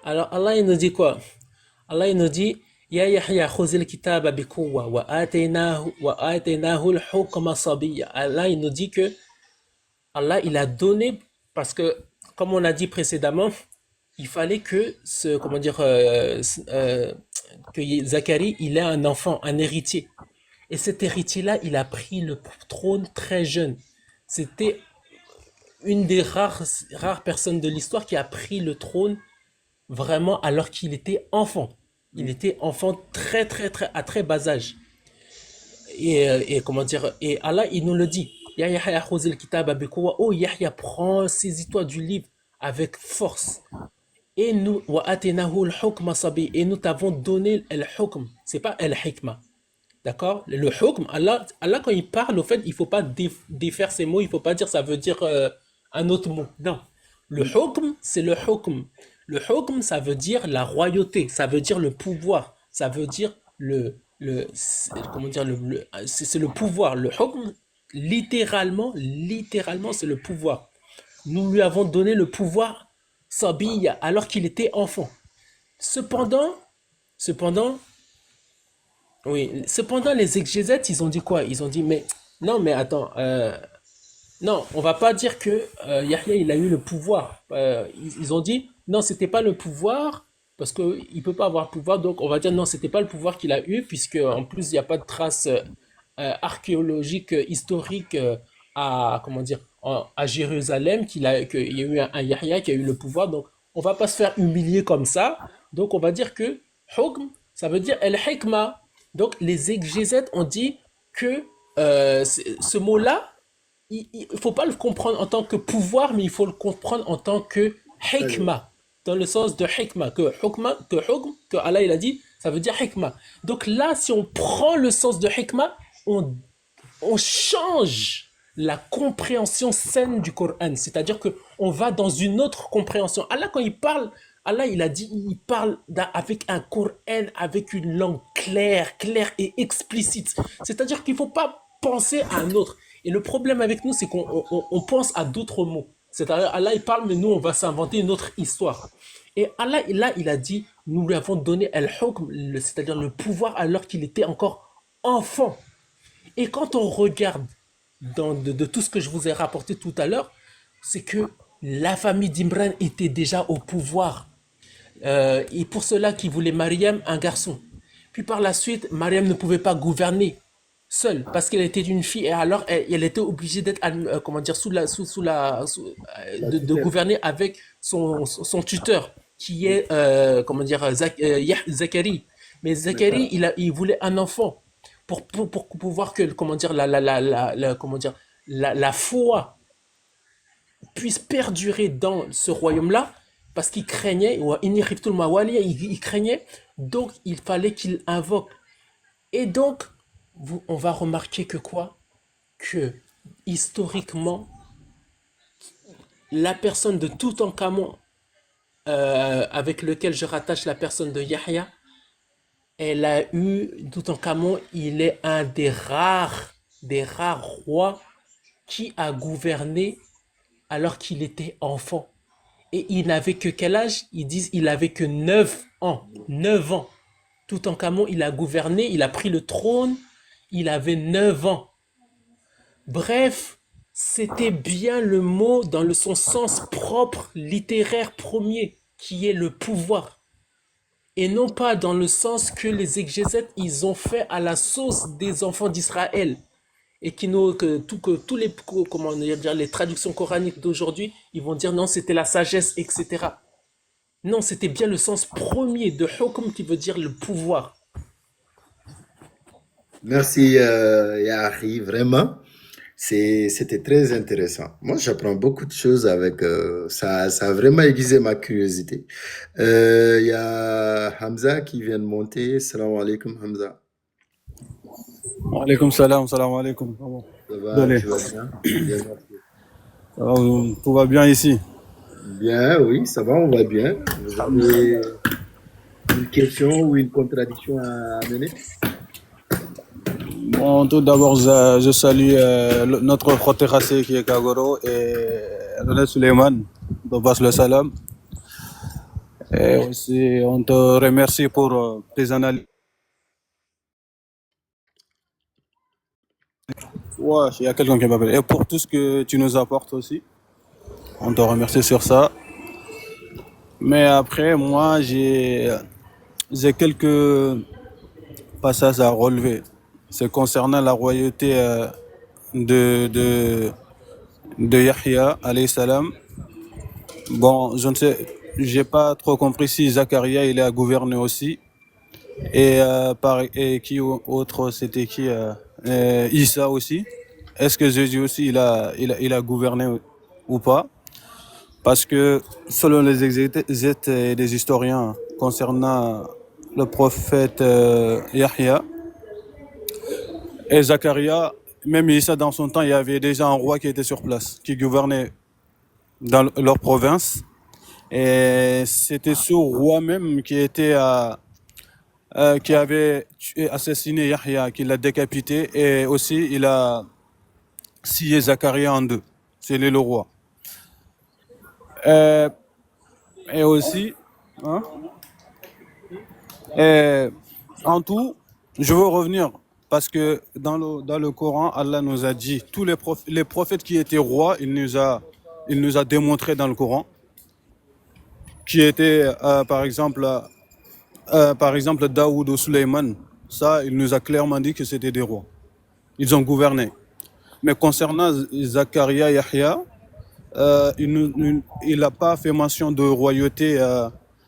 Alors Allah il nous dit quoi? Allah il nous dit Ya Yahya khuzil kitaba bi quwwa wa ataynahu al-hukma sabiyya. Allah il nous dit que Allah il a donné parce que comme on a dit précédemment, il fallait que comment dire que Zacharie il ait un enfant, un héritier. Et cet héritier-là, il a pris le trône très jeune. C'était une des rares personnes de l'histoire qui a pris le trône vraiment alors qu'il était enfant. Il était enfant à très bas âge. Et comment dire, et Allah, il nous le dit. Ya Yahya khuzil kitaba bi quwwa. Oh Yahya, prends, saisis-toi du livre avec force. Et nous, wa atenahu al-hukma sabi. Et nous t'avons donné al-hukm. C'est pas al-hikma. D'accord? Le hukm, Allah, quand il parle, au fait, il faut pas défaire ces mots, il faut pas dire ça veut dire un autre mot. Non. Le hukm, c'est le hukm. Le hukm, ça veut dire la royauté, ça veut dire le pouvoir, ça veut dire comment dire, c'est le pouvoir. Le hukm, littéralement, c'est le pouvoir. Nous lui avons donné le pouvoir sabiya, alors qu'il était enfant. Cependant, oui, cependant, les exégètes, ils ont dit quoi? Ils ont dit, mais non, mais attends, non, on va pas dire que Yahya, il a eu le pouvoir. Ils ont dit, non, c'était pas le pouvoir, parce qu'il ne peut pas avoir le pouvoir, donc on va dire non, c'était pas le pouvoir qu'il a eu, puisque en plus il n'y a pas de traces archéologiques, historiques comment dire, à Jérusalem, qu'il y a eu un Yahya qui a eu le pouvoir, donc on va pas se faire humilier comme ça, donc on va dire que hukm, ça veut dire el-hikma, donc les exégètes ont dit que ce mot-là, il ne faut pas le comprendre en tant que pouvoir, mais il faut le comprendre en tant que hikma, dans le sens de hikma, que Allah il a dit, ça veut dire hikma. Donc là, si on prend le sens de hikma, on, on change la compréhension saine du Coran, c'est-à-dire que on va dans une autre compréhension. Allah, quand il parle, Allah, il a dit, il parle avec un Coran, avec une langue claire et explicite. C'est-à-dire qu'il ne faut pas penser à un autre. Et le problème avec nous, c'est qu'on pense à d'autres mots. C'est-à-dire, Allah, il parle, mais nous, on va s'inventer une autre histoire. Et Allah, là, il a dit, nous lui avons donné al-hukm, c'est-à-dire le pouvoir alors qu'il était encore enfant. Et quand on regarde de tout ce que je vous ai rapporté tout à l'heure, c'est que la famille d'Imran était déjà au pouvoir. Et pour cela qu'il voulait Mariam un garçon. Puis par la suite, Mariam ne pouvait pas gouverner seule parce qu'elle était une fille et alors elle était obligée d'être comment dire de gouverner avec son tuteur qui est comment dire Zacharie. Mais Zacharie D'accord. il voulait un enfant pour pouvoir que comment dire comment dire la foi puisse perdurer dans ce royaume-là, parce qu'il craignait, il craignait, donc il fallait qu'il invoque. Et donc, on va remarquer que quoi? Que historiquement, la personne de Toutankhamon, avec lequel je rattache la personne de Yahya, elle a eu, Toutankhamon, il est un des rares rois qui a gouverné alors qu'il était enfant. Et il n'avait que quel âge? Ils disent il avait que 9 ans. 9 ans. Toutankhamon, il a gouverné, il a pris le trône, il avait 9 ans. Bref, c'était bien le mot dans son sens propre, littéraire premier, qui est le pouvoir. Et non pas dans le sens que les exégètes, ils ont fait à la sauce des enfants d'Israël. Et que tous les, comment dire, les traductions coraniques d'aujourd'hui, ils vont dire non, c'était la sagesse, etc. Non, c'était bien le sens premier de hukm qui veut dire le pouvoir. Merci, Yahri, vraiment. C'était très intéressant. Moi, j'apprends beaucoup de choses avec ça. Ça a vraiment aiguisé ma curiosité. Il y a Hamza qui vient de monter. Salam alaikum, Hamza. Alaikum salam, salam alaikum. Ah bon. Ça va, Désolé. tu vas bien? Bien, merci. Tout va bien ici. Bien, oui, ça va, on va bien. Vous avez une question ou une contradiction à amener? Bon, tout d'abord, je salue notre frère terrassé qui est Kagoro et René Suleiman, de passe le salam. Et aussi, on te remercie pour tes analyses. Ouais, il y a quelqu'un qui m'appelle. Et pour tout ce que tu nous apportes aussi, on te remercie sur ça. Mais après, moi, j'ai quelques passages à relever. C'est concernant la royauté de, de, de Yahya, alayhi salam. Bon, je ne sais, j'ai pas trop compris si Zacharia, il a gouverné aussi. Et qui autre, c'était qui Issa aussi. Est-ce que Jésus aussi, il a gouverné ou pas? Parce que selon les exégètes et les historiens concernant le prophète Yahya et Zacharia, même Issa dans son temps, il y avait déjà un roi qui était sur place, qui gouvernait dans leur province. Et c'était ce roi même qui avait assassiné Yahya, qui l'a décapité, et aussi il a scié Zacharia en deux. C'est lui le roi. Euh, et aussi, hein, et en tout, je veux revenir parce que dans le Coran, Allah nous a dit, tous les prophètes qui étaient rois, il nous a démontré dans le Coran qui étaient, par exemple, Daoud ou Suleiman. Ça, il nous a clairement dit que c'était des rois. Ils ont gouverné. Mais concernant Zacharia Yahya, il n'a pas fait mention de royauté.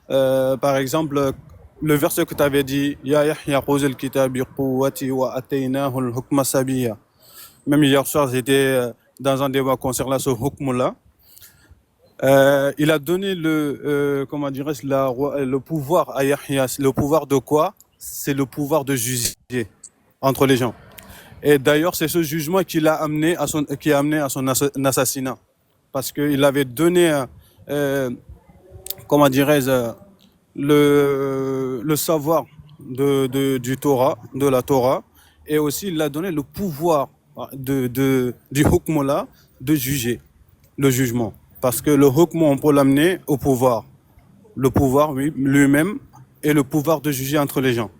Par exemple, le verset que tu avais dit, Ya Yahya khuz al-kitab bi quwwati wa ataynahu al-hukma sabiyya. Même hier soir, j'étais dans un débat concernant ce hukm-là. Il a donné comment dirais-je, le pouvoir à Yahya. Le pouvoir de quoi? C'est le pouvoir de juger entre les gens. Et d'ailleurs, c'est ce jugement qui a amené à son assassinat. Parce qu'il avait donné, comment dirais-je, le savoir du Torah, de la Torah, et aussi il a donné le pouvoir du hukm là de juger, le jugement. Parce que le hukm, on peut l'amener au pouvoir. Le pouvoir lui-même et le pouvoir de juger entre les gens.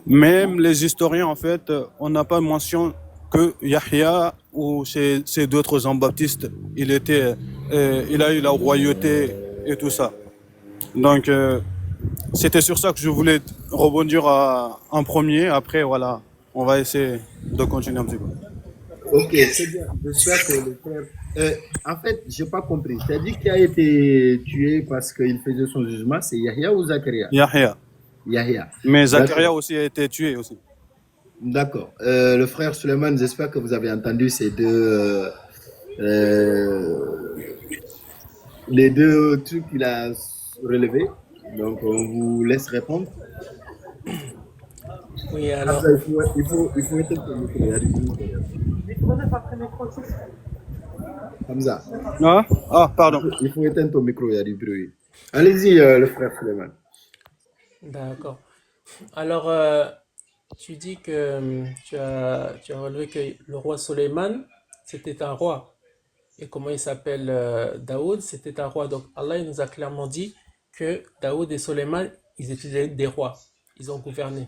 Même les historiens, en fait, on n'a pas mention que Yahya ou ces d'autres Jean-Baptiste, il a eu la royauté et tout ça. Donc, c'était sur ça que je voulais rebondir en premier. Après, voilà, on va essayer de continuer un petit peu. Ok, c'est bien. J'espère que le frère. En fait, je n'ai pas compris. Tu as dit qu'il a été tué parce qu'il faisait son jugement, c'est Yahya ou Zacharia? Yahya. Yahya. Mais Zacharia D'accord. aussi a été tué aussi. D'accord. Le frère Suleiman, j'espère que vous avez entendu ces deux, les deux trucs qu'il a relevés. Donc, on vous laisse répondre. Oui, alors, Hamza, il faut éteindre ton micro. Il y a du bruit. Hamza, Pardon. il faut éteindre ton micro, il y a du bruit. Allez-y, le frère Suleiman. d'accord. Alors, tu dis que tu as relevé que le roi Soleiman, c'était un roi. Et comment il s'appelle Daoud, c'était un roi. Donc Allah il nous a clairement dit que Daoud et Soleiman, ils étaient des rois. Ils ont gouverné.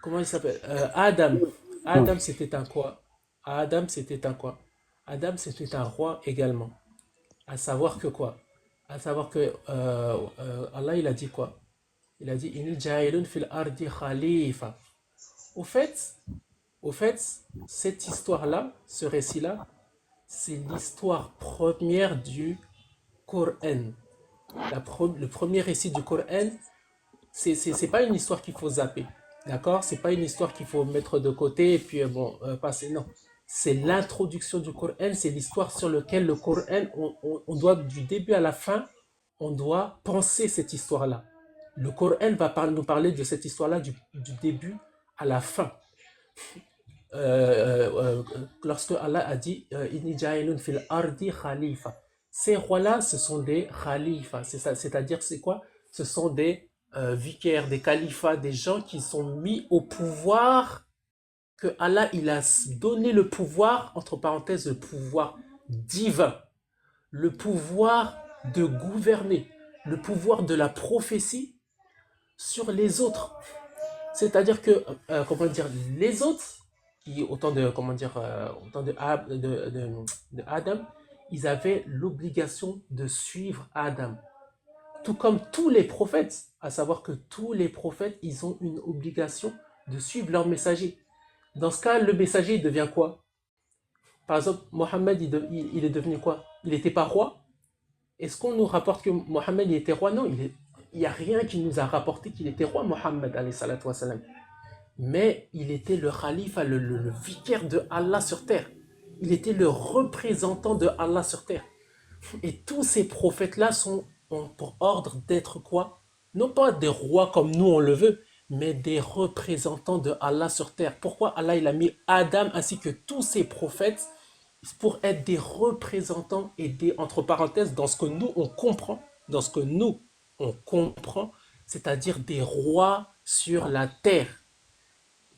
Comment il s'appelle Adam. Ouais. Adam, c'était un quoi? Adam, c'était un quoi? Adam, c'était un roi également. À savoir que quoi? À savoir que Allah, il a dit quoi? Il a dit Inni ja'ilun fil ardi khalifa. Au fait, au fait, cette histoire-là, ce récit-là, c'est l'histoire première du Coran. Le premier récit du Coran, c'est pas une histoire qu'il faut zapper. D'accord? C'est pas une histoire qu'il faut mettre de côté et puis passer. Non. C'est l'introduction du Coran, c'est l'histoire sur laquelle le Coran, on doit du début à la fin, on doit penser cette histoire-là. Le Coran va nous parler de cette histoire-là du début à la fin. Lorsque Allah a dit Inni ja'ilun fil ardi khalifa. Ces rois-là, ce sont des khalifas. C'est-à-dire, c'est quoi? Ce sont des vicaires, des califats, des gens qui sont mis au pouvoir, que Allah il a donné le pouvoir, entre parenthèses, le pouvoir divin, le pouvoir de gouverner, le pouvoir de la prophétie sur les autres. C'est-à-dire que, comment dire, les autres, qui, autant de, comment dire, autant de Adam, ils avaient l'obligation de suivre Adam. Tout comme tous les prophètes, à savoir que tous les prophètes, ils ont une obligation de suivre leur messager. Dans ce cas, le messager devient quoi? Par exemple, Mohammed, il est devenu quoi? Il n'était pas roi? Est-ce qu'on nous rapporte que Mohammed il était roi? Non, il n'y a rien qui nous a rapporté qu'il était roi, Mohammed, alayhi salatu wassalam. Mais il était le khalifa, le vicaire de Allah sur terre. Il était le représentant de Allah sur terre. Et tous ces prophètes-là ont pour ordre d'être quoi? Non pas des rois comme nous on le veut, mais des représentants de Allah sur terre. Pourquoi Allah il a mis Adam ainsi que tous ces prophètes pour être des représentants et des, entre parenthèses, dans ce que nous on comprend, c'est-à-dire des rois sur la terre.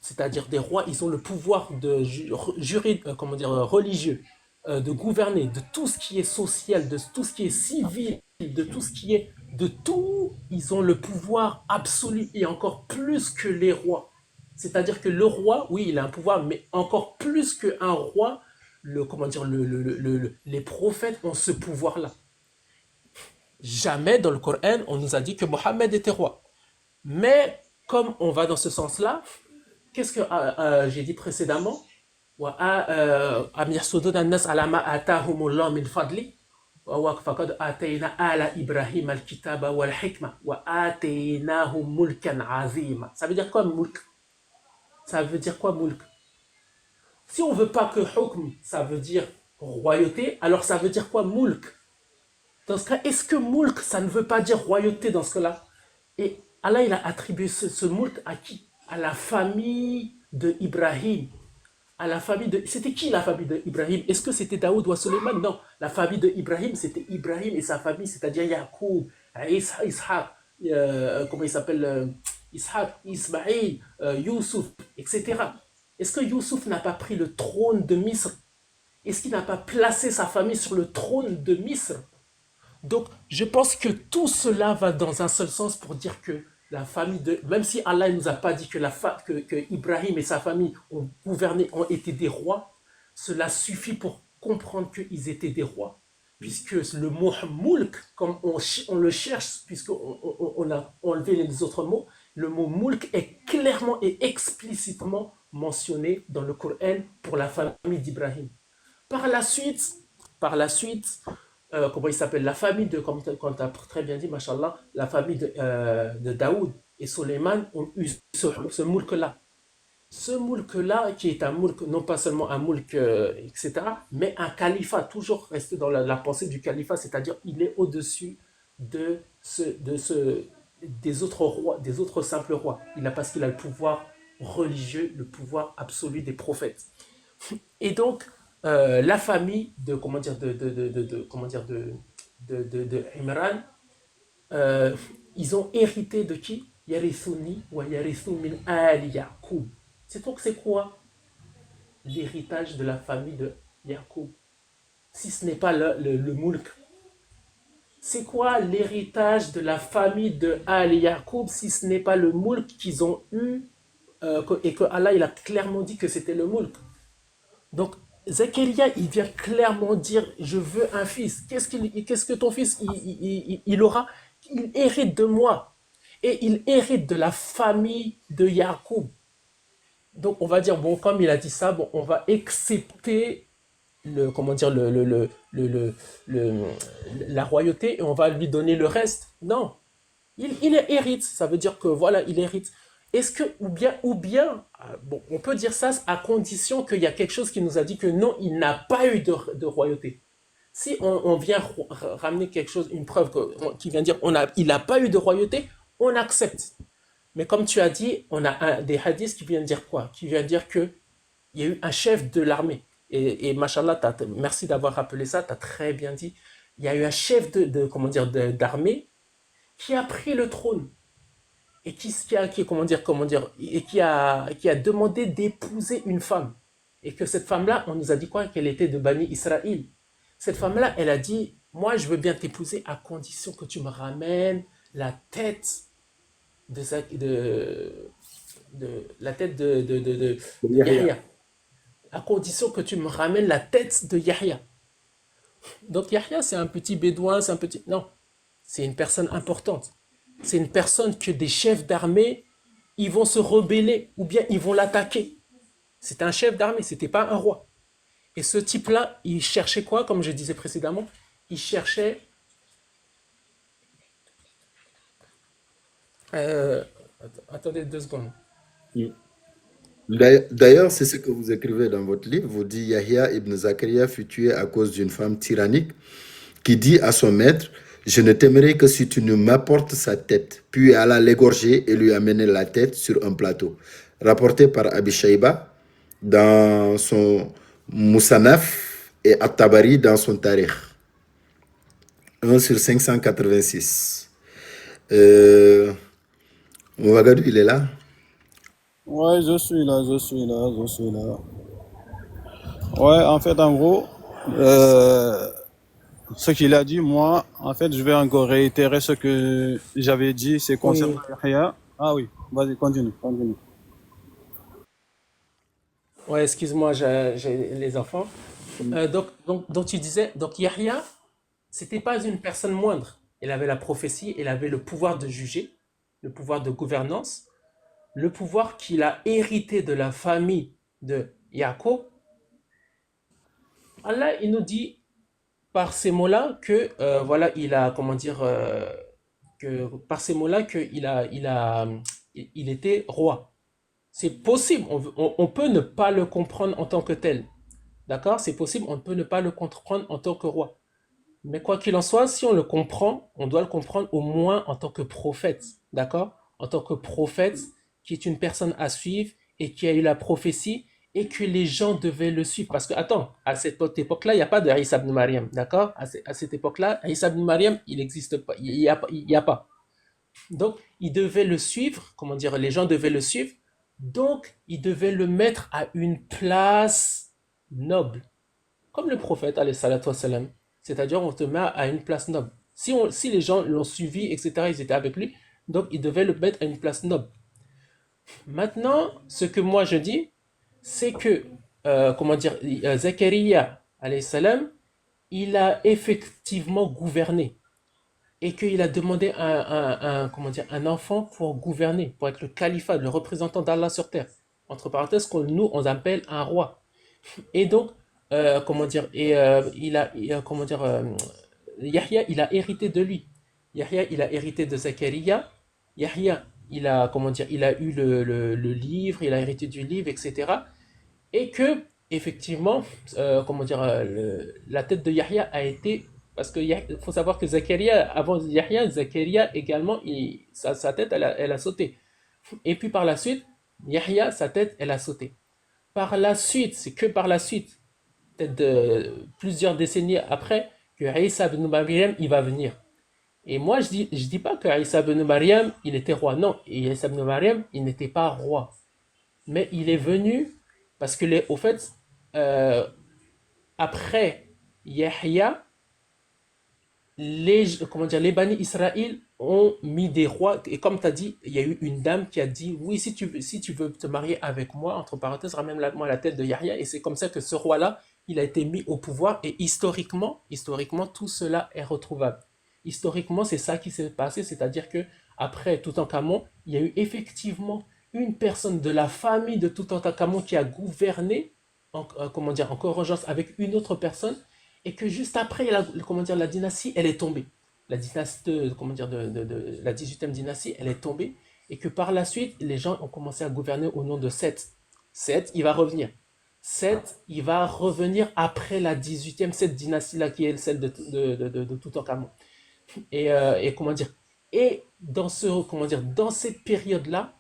C'est-à-dire des rois, ils ont le pouvoir de religieux, de gouverner, de tout ce qui est social, de tout ce qui est civil, de tout ce qui est de tout, ils ont le pouvoir absolu et encore plus que les rois. C'est-à-dire que le roi, oui, il a un pouvoir, mais encore plus qu'un roi, comment dire, les prophètes ont ce pouvoir-là. Jamais dans le Coran, on nous a dit que Mohammed était roi. Mais comme on va dans ce sens-là, qu'est-ce que j'ai dit précédemment? أم يحسدون الناس على ما آتاهم الله من فضله فقد آتينا آل إبراهيم الكتاب والحكمة وآتيناهم ملكا عظيما. Ça veut dire quoi, mulk? Ça veut dire quoi, mulk? Si on veut pas que hukm, ça veut dire royauté, alors ça veut dire quoi, mulk? Dans ce cas, est-ce que mulk, ça ne veut pas dire royauté dans ce cas-là? Et Allah, il a attribué ce mulk à qui? À la famille de Ibrahim. À la famille de... C'était qui la famille d'Ibrahim? Est-ce que c'était Daoud ou Suleiman? Non. La famille d'Ibrahim, c'était Ibrahim et sa famille, c'est-à-dire Yacoub, Ishaq, comment il s'appelle? Ishaq, Ismaïl, Youssouf, etc. Est-ce que Youssouf n'a pas pris le trône de Misr? Est-ce qu'il n'a pas placé sa famille sur le trône de Misr? Donc, je pense que tout cela va dans un seul sens pour dire que la famille de... Même si Allah ne nous a pas dit que Ibrahim et sa famille ont gouverné, ont été des rois, cela suffit pour comprendre qu'ils étaient des rois. Puisque le mot mulk, comme on le cherche, puisqu'on a enlevé les autres mots, le mot mulk est clairement et explicitement mentionné dans le Coran pour la famille d'Ibrahim. Par la suite, comment il s'appelle, la famille de, comme tu as très bien dit, machallah, la famille de Daoud et Suleiman ont eu ce moulk-là. Ce moulk-là, qui est un moulk, non pas seulement un moulk, etc., mais un califat, toujours resté dans la pensée du califat, c'est-à-dire il est au-dessus des autres rois, des autres simples rois. Parce qu'il a le pouvoir religieux, le pouvoir absolu des prophètes. Et donc, la famille de Imran, ils ont hérité de qui? Yarithuni wa yarithu min ali Yaqub. C'est quoi l'héritage de la famille de Yaqub? Si ce n'est pas le mulk. C'est quoi l'héritage de la famille de Ali Yaqub si ce n'est pas le mulk qu'ils ont eu et que Allah il a clairement dit que c'était le mulk? Donc, Zakaria, il vient clairement dire, je veux un fils. Qu'est-ce que ton fils, il aura? Il hérite de moi. Et il hérite de la famille de Yacoub. Donc, on va dire, bon, comme il a dit ça, bon, on va accepter la royauté et on va lui donner le reste. Non. Il hérite. Ça veut dire que, voilà, il hérite. Est-ce que, ou bien, bon, on peut dire ça à condition qu'il y a quelque chose qui nous a dit que non, il n'a pas eu de royauté. Si on vient ramener quelque chose, une preuve qui vient dire il n'a pas eu de royauté, on accepte. Mais comme tu as dit, on a des hadiths qui viennent dire quoi? Qui viennent dire qu'il y a eu un chef de l'armée. Et machallah, merci d'avoir rappelé ça, tu as très bien dit. Il y a eu un chef d'armée qui a pris le trône. Et qui a demandé d'épouser une femme. Et que cette femme-là, on nous a dit quoi? Qu'elle était de Bani Israël. Cette femme-là, elle a dit, moi, je veux bien t'épouser à condition que tu me ramènes la tête de Yahya. À condition que tu me ramènes la tête de Yahya. Donc Yahya, c'est un petit bédouin, Non, c'est une personne importante. C'est une personne que des chefs d'armée, ils vont se rebeller ou bien ils vont l'attaquer. C'était un chef d'armée, c'était pas un roi. Et ce type-là, il cherchait quoi, comme je disais précédemment? Il cherchait... attendez 2 secondes. D'ailleurs, c'est ce que vous écrivez dans votre livre. Vous dites Yahya ibn Zakaria fut tué à cause d'une femme tyrannique qui dit à son maître, je ne t'aimerai que si tu ne m'apportes sa tête. Puis Allah l'égorger et lui amener la tête sur un plateau. Rapporté par Abi Shayba dans son Moussanaf et At-Tabari dans son Tarikh. 1 sur 586. Ouagadougou, il est là? Ouais, je suis là. Ouais, en fait, en gros, ce qu'il a dit, moi, en fait, je vais encore réitérer ce que j'avais dit, c'est concernant Yahya. Ah oui, vas-y, continue. Ouais, excuse-moi, j'ai les enfants. Donc tu disais, donc Yahya, c'était pas une personne moindre. Il avait la prophétie, il avait le pouvoir de juger, le pouvoir de gouvernance, le pouvoir qu'il a hérité de la famille de Jacob. Allah, il nous dit par ces mots-là que, voilà, il a, comment dire, que par ces mots-là il était roi. C'est possible, on peut ne pas le comprendre en tant que tel. D'accord? C'est possible, on peut ne pas le comprendre en tant que roi. Mais quoi qu'il en soit, si on le comprend, on doit le comprendre au moins en tant que prophète. D'accord? En tant que prophète, qui est une personne à suivre et qui a eu la prophétie et que les gens devaient le suivre. Parce que, attends, à cette époque-là, il n'y a pas de Isa ibn Maryam. D'accord? À cette époque-là, Isa ibn Maryam, il n'existe pas. Il y a pas. Donc, ils devaient le suivre. Comment dire? Les gens devaient le suivre. Donc, ils devaient le mettre à une place noble. Comme le prophète, alayhi salatu wassalam. C'est-à-dire, on te met à une place noble. Si les gens l'ont suivi, etc., ils étaient avec lui, donc ils devaient le mettre à une place noble. Maintenant, ce que moi je dis, c'est que, comment dire, Zachariah, alayhi salam, il a effectivement gouverné et qu'il a demandé comment dire, un enfant pour gouverner, pour être le califat, le représentant d'Allah sur terre. Entre parenthèses, nous, on appelle un roi. Et donc, comment dire, comment dire, Yahya, il a hérité de lui. Yahya, il a hérité de Zachariah. Yahya, il a, comment dire, il a eu le livre, il a hérité du livre, etc. Et que, effectivement, comment dire, la tête de Yahya a été, parce qu'il faut savoir que Zachariah, avant Yahya, Zachariah également, sa tête, elle a sauté. Et puis par la suite, Yahya, sa tête, elle a sauté. Par la suite, c'est que par la suite, peut-être plusieurs décennies après, que Isa ibn Maryam, il va venir. Et moi, je dis pas que Isa ibn Maryam, il était roi. Non, et Isa ibn Maryam, il n'était pas roi. Mais il est venu parce que, au fait, euh, après Yahya, comment dire, les Bani Israël ont mis des rois. Et comme tu as dit, il y a eu une dame qui a dit, oui, si tu veux te marier avec moi, entre parenthèses, ramène-moi la tête de Yahya. Et c'est comme ça que ce roi-là, il a été mis au pouvoir. Et historiquement, tout cela est retrouvable. Historiquement, c'est ça qui s'est passé. C'est-à-dire que après Toutankhamon, il y a eu effectivement une personne de la famille de Toutankhamon qui a gouverné, comment dire, en correspondance avec une autre personne, et que juste après, comment dire, la dynastie, elle est tombée. La dynastie, comment dire, la 18e dynastie, elle est tombée, et que par la suite, les gens ont commencé à gouverner au nom de Seth. Seth, il va revenir. Seth, il va revenir après la 18e, cette dynastie-là, qui est celle de Toutankhamon. Et comment dire, et comment dire, dans cette période-là,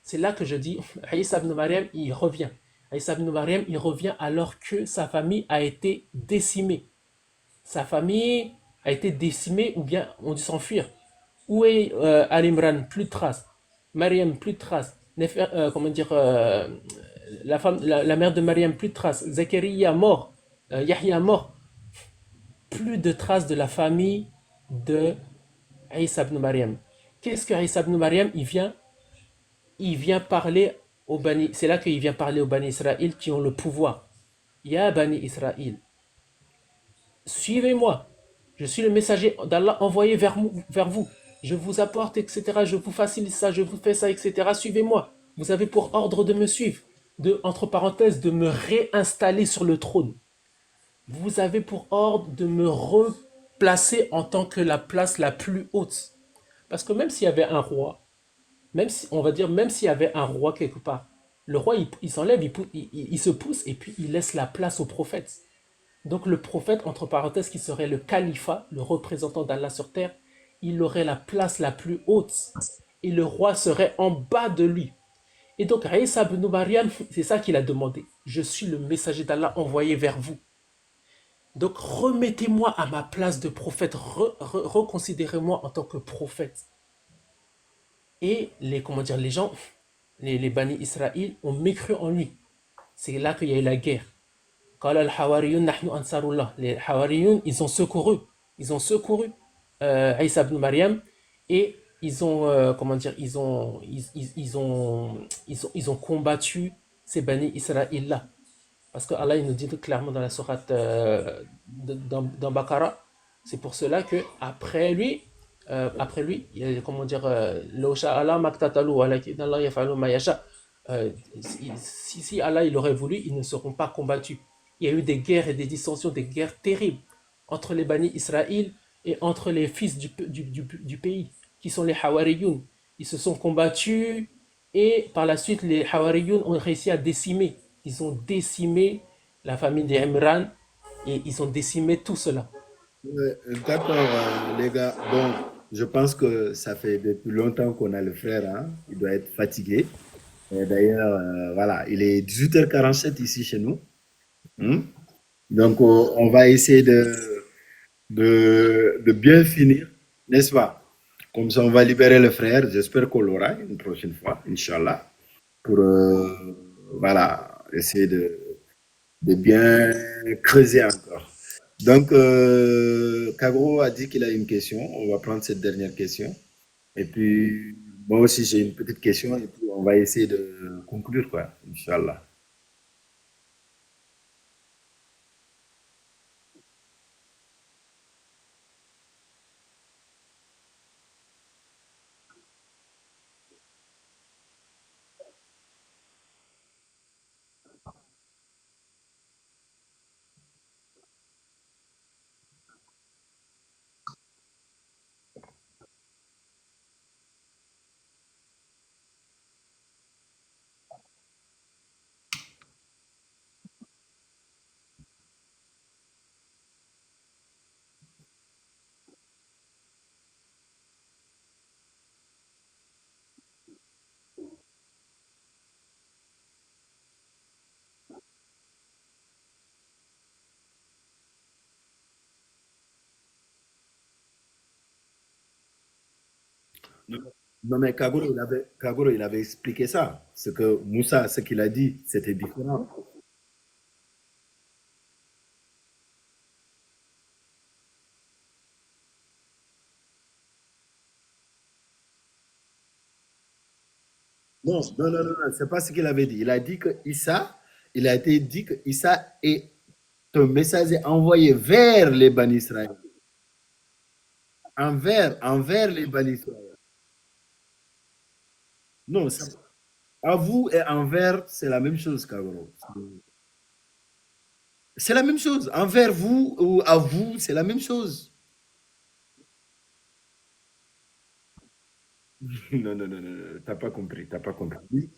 c'est là que je dis, Isa ibn Maryam, il revient. Isa ibn Maryam, il revient alors que sa famille a été décimée. Sa famille a été décimée, ou bien on dit s'enfuir. Où est Al-Imran? Plus de traces. Maryam, plus de traces. Comment dire, la mère de Maryam, plus de traces. Zachariah, mort. Yahya, mort. Plus de traces de la famille de Isa ibn Maryam. Qu'est-ce que Isa ibn Maryam? Il vient parler aux Bani, c'est là qu'il vient parler aux Bani Israël qui ont le pouvoir. Ya Bani Israël, suivez-moi. Je suis le messager d'Allah envoyé vers vous. Je vous apporte, etc. Je vous facilite ça, je vous fais ça, etc. Suivez-moi. Vous avez pour ordre de me suivre. Entre parenthèses, de me réinstaller sur le trône. Vous avez pour ordre de me replacer en tant que la place la plus haute. Parce que même s'il y avait un roi, on va dire, même s'il y avait un roi quelque part, le roi, il s'enlève, il se pousse et puis il laisse la place au prophète. Donc le prophète, entre parenthèses, qui serait le califat, le représentant d'Allah sur terre, il aurait la place la plus haute et le roi serait en bas de lui. Et donc Isa ibn Maryam, c'est ça qu'il a demandé. Je suis le messager d'Allah envoyé vers vous. Donc remettez-moi à ma place de prophète, reconsidérez-moi en tant que prophète. Et comment dire, les gens, les Bani Israël ont mécru en lui. C'est là qu'il y a eu la guerre. Les Hawariyun, ils ont secouru Isa ibn Maryam et ils ont, comment dire, ils ont combattu ces Bani Israël là. Parce que Allah il nous dit clairement dans la sourate dans Baqarah, c'est pour cela que après lui, il y a, comment dire, Law sha'a Allah maktatalu walakin Allah yaf'alu ma yasha. Si Allah il aurait voulu, ils ne seront pas combattus. Il y a eu des guerres et des dissensions, des guerres terribles entre les Bani Israël et entre les fils du pays, qui sont les Hawariyoun. Ils se sont combattus et par la suite, les Hawariyoun ont réussi à décimer. Ils ont décimé la famille des Imran et ils ont décimé tout cela. D'accord, les gars. Bon, je pense que ça fait depuis longtemps qu'on a le frère, hein. Il doit être fatigué. Et d'ailleurs, voilà, il est 18h47 ici chez nous. Hmm. Donc, on va essayer de bien finir, n'est-ce pas? Comme ça, on va libérer le frère. J'espère qu'on l'aura une prochaine fois, Inch'Allah, pour voilà, essayer de bien creuser encore. Donc, Kagro a dit qu'il a une question. On va prendre cette dernière question. Et puis, moi aussi, j'ai une petite question. Et puis, on va essayer de conclure, quoi, Inch'Allah. Non, non, mais Kagoro, il avait expliqué ça. Ce que Moussa, ce qu'il a dit, c'était différent. Non, non, non, non, non, c'est pas ce qu'il avait dit. Il a dit que Issa, il a été dit que Issa est un messager envoyé vers les Bani Israël. Envers les Bani Israël. Non, à vous et envers, c'est la même chose, Kagoro. C'est la même chose. Envers vous ou à vous, c'est la même chose. Non, non, non, non, non, t'as pas compris, t'as pas compris.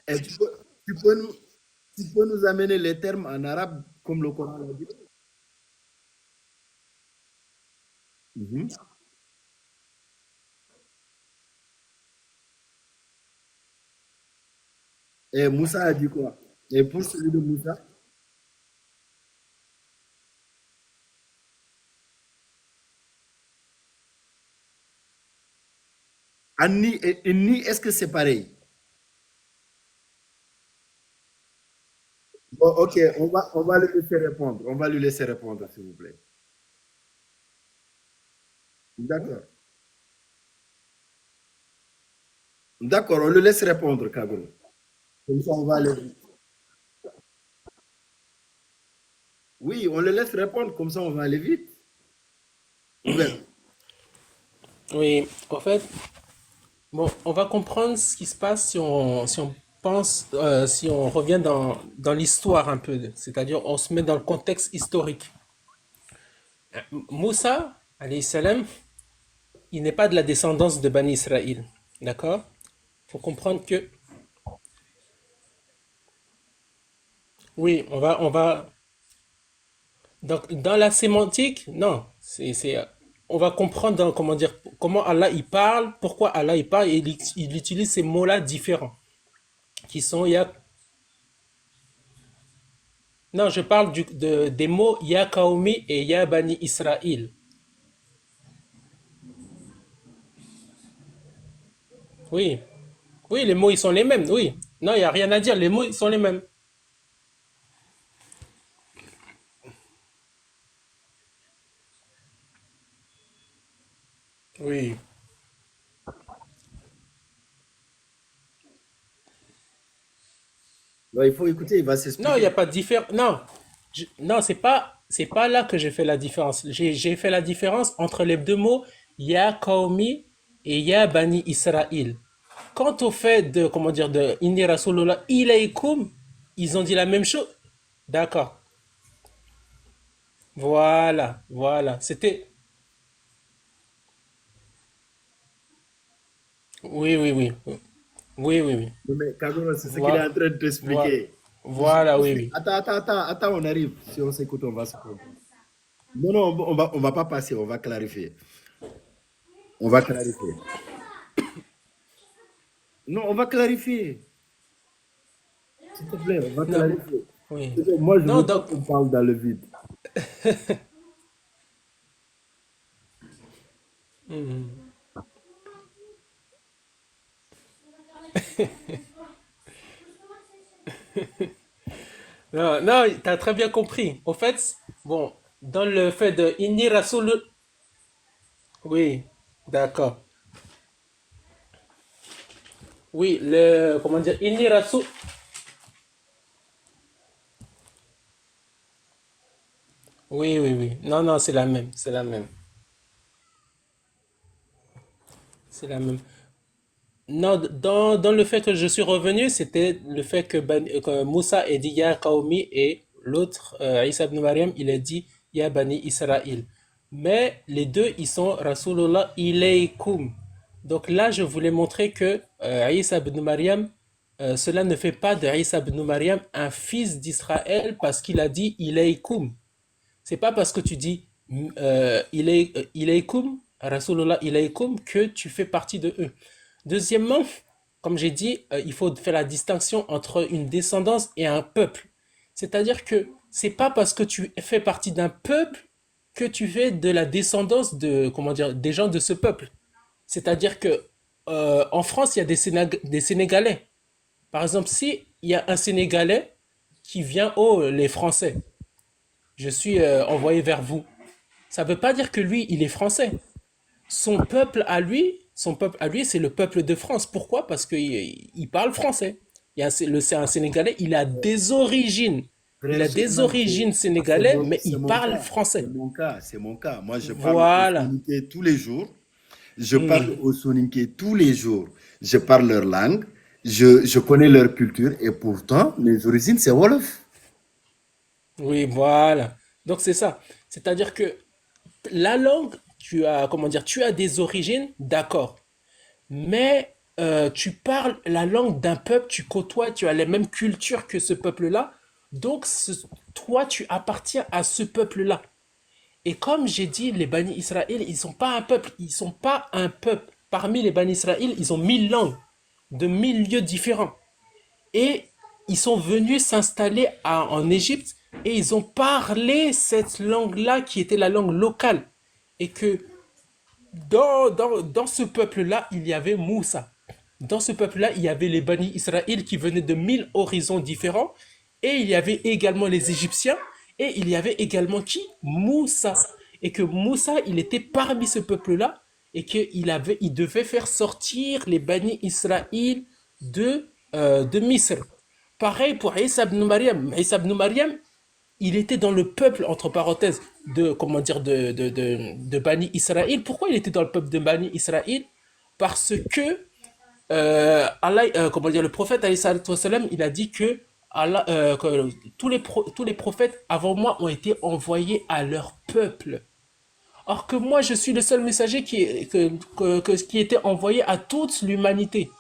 Et tu peux nous amener les termes en arabe comme le Coran l'a dit? Mhm. Et Moussa a dit quoi? Et pour celui de Moussa, Anni et Inni, est-ce que c'est pareil? Bon, ok, on va lui laisser répondre. On va lui laisser répondre, s'il vous plaît. D'accord. D'accord, on le laisse répondre, Kagro. Comme ça, on va aller. Oui, on le laisse répondre, comme ça, on va aller vite. Ou bien, Oui, en fait, bon, on va comprendre ce qui se passe si on pense, si on revient dans l'histoire un peu, c'est-à-dire on se met dans le contexte historique. Moussa, alayhi salam, il n'est pas de la descendance de Bani Israël, d'accord? Il faut comprendre que, oui, donc dans la sémantique, non, on va comprendre comment dire, comment Allah il parle, pourquoi Allah il parle, et il utilise ces mots-là différents, qui sont, non, je parle des mots Ya Kaomi et Ya Bani Israël. Oui, oui, les mots ils sont les mêmes, oui. Non, il n'y a rien à dire, les mots ils sont les mêmes. Oui, Non, il faut écouter, il va Non, il n'y a s'expliquer. pas de différence. Non, non, c'est pas là que j'ai fait la différence. J'ai fait la différence entre les deux mots Ya Qaumi et Ya Bani Israël. Quant au fait de, comment dire, de Inni Rasulullah ilaykum, ils ont dit la même chose. D'accord. Voilà, voilà. C'était. Oui, oui, oui. Oui, oui, oui. Non, mais Kagoro, c'est ce qu'il est Voilà, en train de voilà, t'expliquer. voilà, oui, oui. Attends, on arrive. Si on s'écoute, on va se comprendre. Non, non, on va pas passer, on va clarifier. On va clarifier. Non, on va clarifier. S'il te plaît, on va Non, clarifier. oui. C'est que moi, je Non, veux pas donc, qu'on parle dans le vide. non, non, t'as très bien compris. Au fait, bon, dans le fait de Inni Rasul, oui, d'accord. Oui, le, comment dire, Inni Rasul, oui, oui, oui. Non, non, c'est la même, c'est la même, c'est la même. Non, dans le fait que je suis revenu, c'était le fait que Moussa ait dit Ya Qaomi et l'autre, Isa ibn Maryam, il a dit Ya Bani Israël. Mais les deux, ils sont Rasulullah ilaykum. Donc là, je voulais montrer que Isa ibn Maryam, cela ne fait pas de Isa ibn Maryam un fils d'Israël parce qu'il a dit ilaykum. C'est pas parce que tu dis ilaykum, Rasulullah ilaykum, que tu fais partie de eux. Deuxièmement, comme j'ai dit, il faut faire la distinction entre une descendance et un peuple. C'est-à-dire que c'est pas parce que tu fais partie d'un peuple que tu fais de la descendance de, comment dire, des gens de ce peuple. C'est-à-dire que en France, il y a des Sénégalais. Par exemple, si il y a un Sénégalais qui vient, oh, les Français, je suis envoyé vers vous. Ça ne veut pas dire que lui, il est français. Son peuple à lui, c'est le peuple de France. Pourquoi? Parce qu'il parle français. C'est un Sénégalais, il a des origines. Il Frère a des Souleymane, origines sénégalais, mais c'est il mon parle cas. C'est français. mon cas. C'est mon cas. Moi, je parle au Voilà. Soninké tous les jours. Je Hmm. parle au Soninké tous les jours. Je parle leur langue. Je connais leur culture. Et pourtant, mes origines, c'est Wolof. Oui, voilà. Donc c'est ça. C'est-à-dire que la langue, tu as, comment dire, tu as des origines, d'accord. Mais tu parles la langue d'un peuple, tu côtoies, tu as les mêmes cultures que ce peuple-là. Donc, toi, tu appartiens à ce peuple-là. Et comme j'ai dit, les Bani Israël, ils sont pas un peuple. Ils sont pas un peuple. Parmi les Bani Israël, ils ont 1000 langues de 1000 lieux différents. Et ils sont venus s'installer en Égypte et ils ont parlé cette langue-là qui était la langue locale. Et que dans ce peuple-là, il y avait Moussa. Dans ce peuple-là, il y avait les Bani Israël qui venaient de 1000 horizons différents. Et il y avait également les Égyptiens. Et il y avait également qui? Moussa. Et que Moussa, il était parmi ce peuple-là. Et il devait faire sortir les Bani Israël de Misr. Pareil pour Isa ibn Maryam. Isa ibn Maryam, il était dans le peuple, entre parenthèses, de, comment dire, de Bani Israël. Pourquoi il était dans le peuple de Bani Israël? Parce que Allah, comment dire, le prophète, alayhi salatu wassalam, il a dit que, que tous les prophètes avant moi ont été envoyés à leur peuple. Or que moi, je suis le seul messager qui était envoyé à toute l'humanité.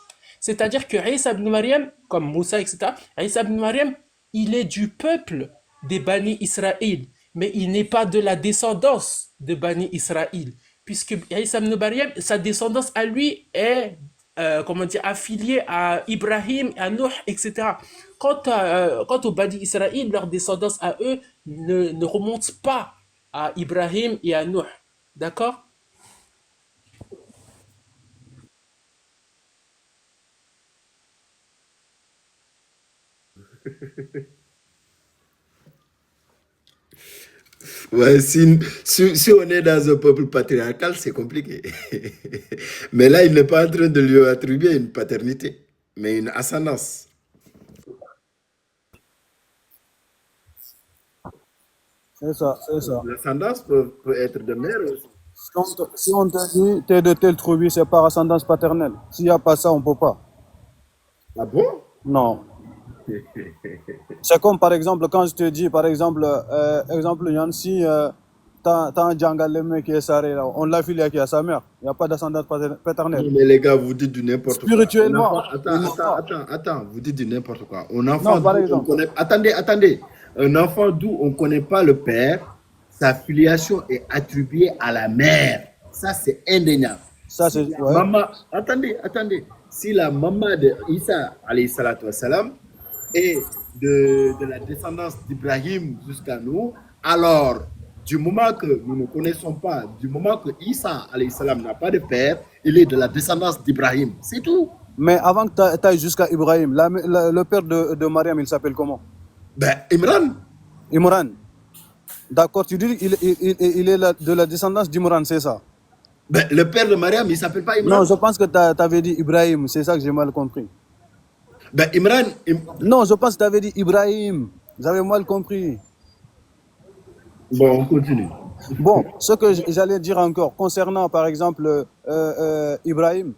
C'est-à-dire que Isa ibn Maryam, comme Moussa, etc., Isa ibn Maryam, il est du peuple des Bani Israël, mais il n'est pas de la descendance de Bani Israël, puisque Isa ibn Maryam, sa descendance à lui est, comment dire, affiliée à Ibrahim, à Nuh, etc. Quant aux Bani Israël, leur descendance à eux ne remonte pas à Ibrahim et à Nuh. D'accord? Ouais, si on est dans un peuple patriarcal, c'est compliqué. Mais là, il n'est pas en train de lui attribuer une paternité, mais une ascendance. C'est ça, c'est ça. L'ascendance peut être de mère aussi. Si on te dit, t'es de telle tribu, c'est par ascendance paternelle. S'il n'y a pas ça, on peut pas. Ah bon? Non. C'est comme par exemple, quand je te dis, par exemple, exemple, Yann, si t'as un Djangaleme qui est saré, là, on l'a filé à sa mère. Il n'y a pas d'ascendance paternelle. Non, mais les gars, vous dites du n'importe quoi. Un Spirituellement, enfant, ils n'ont pas. attends, vous dites du n'importe quoi. Un enfant Non, par d'où on exemple. connaît, attendez. Un enfant d'où on ne connaît pas le père, sa filiation est attribuée à la mère. Ça, c'est indéniable. Ça, Si c'est. la Ouais. maman, attendez. Si la maman de Isa, alayhi salatu wassalam, est de la descendance d'Ibrahim jusqu'à nous, alors, du moment que nous ne connaissons pas, du moment que Isa, alayhi salam, n'a pas de père, il est de la descendance d'Ibrahim. C'est tout. Mais avant que tu ailles jusqu'à Ibrahim, le père de Mariam, il s'appelle comment? Ben, Imran. Imran. D'accord, tu dis il est de la descendance d'Imran, c'est ça? Ben, le père de Mariam, il ne s'appelle pas Non, Imran. je pense que tu avais dit Ibrahim, c'est ça que j'ai mal compris. Ben, Imran, Non, je pense que tu avais dit Ibrahim. J'avais mal compris. bon, on continue. Bon, ce que j'allais dire encore, concernant par exemple Ibrahim,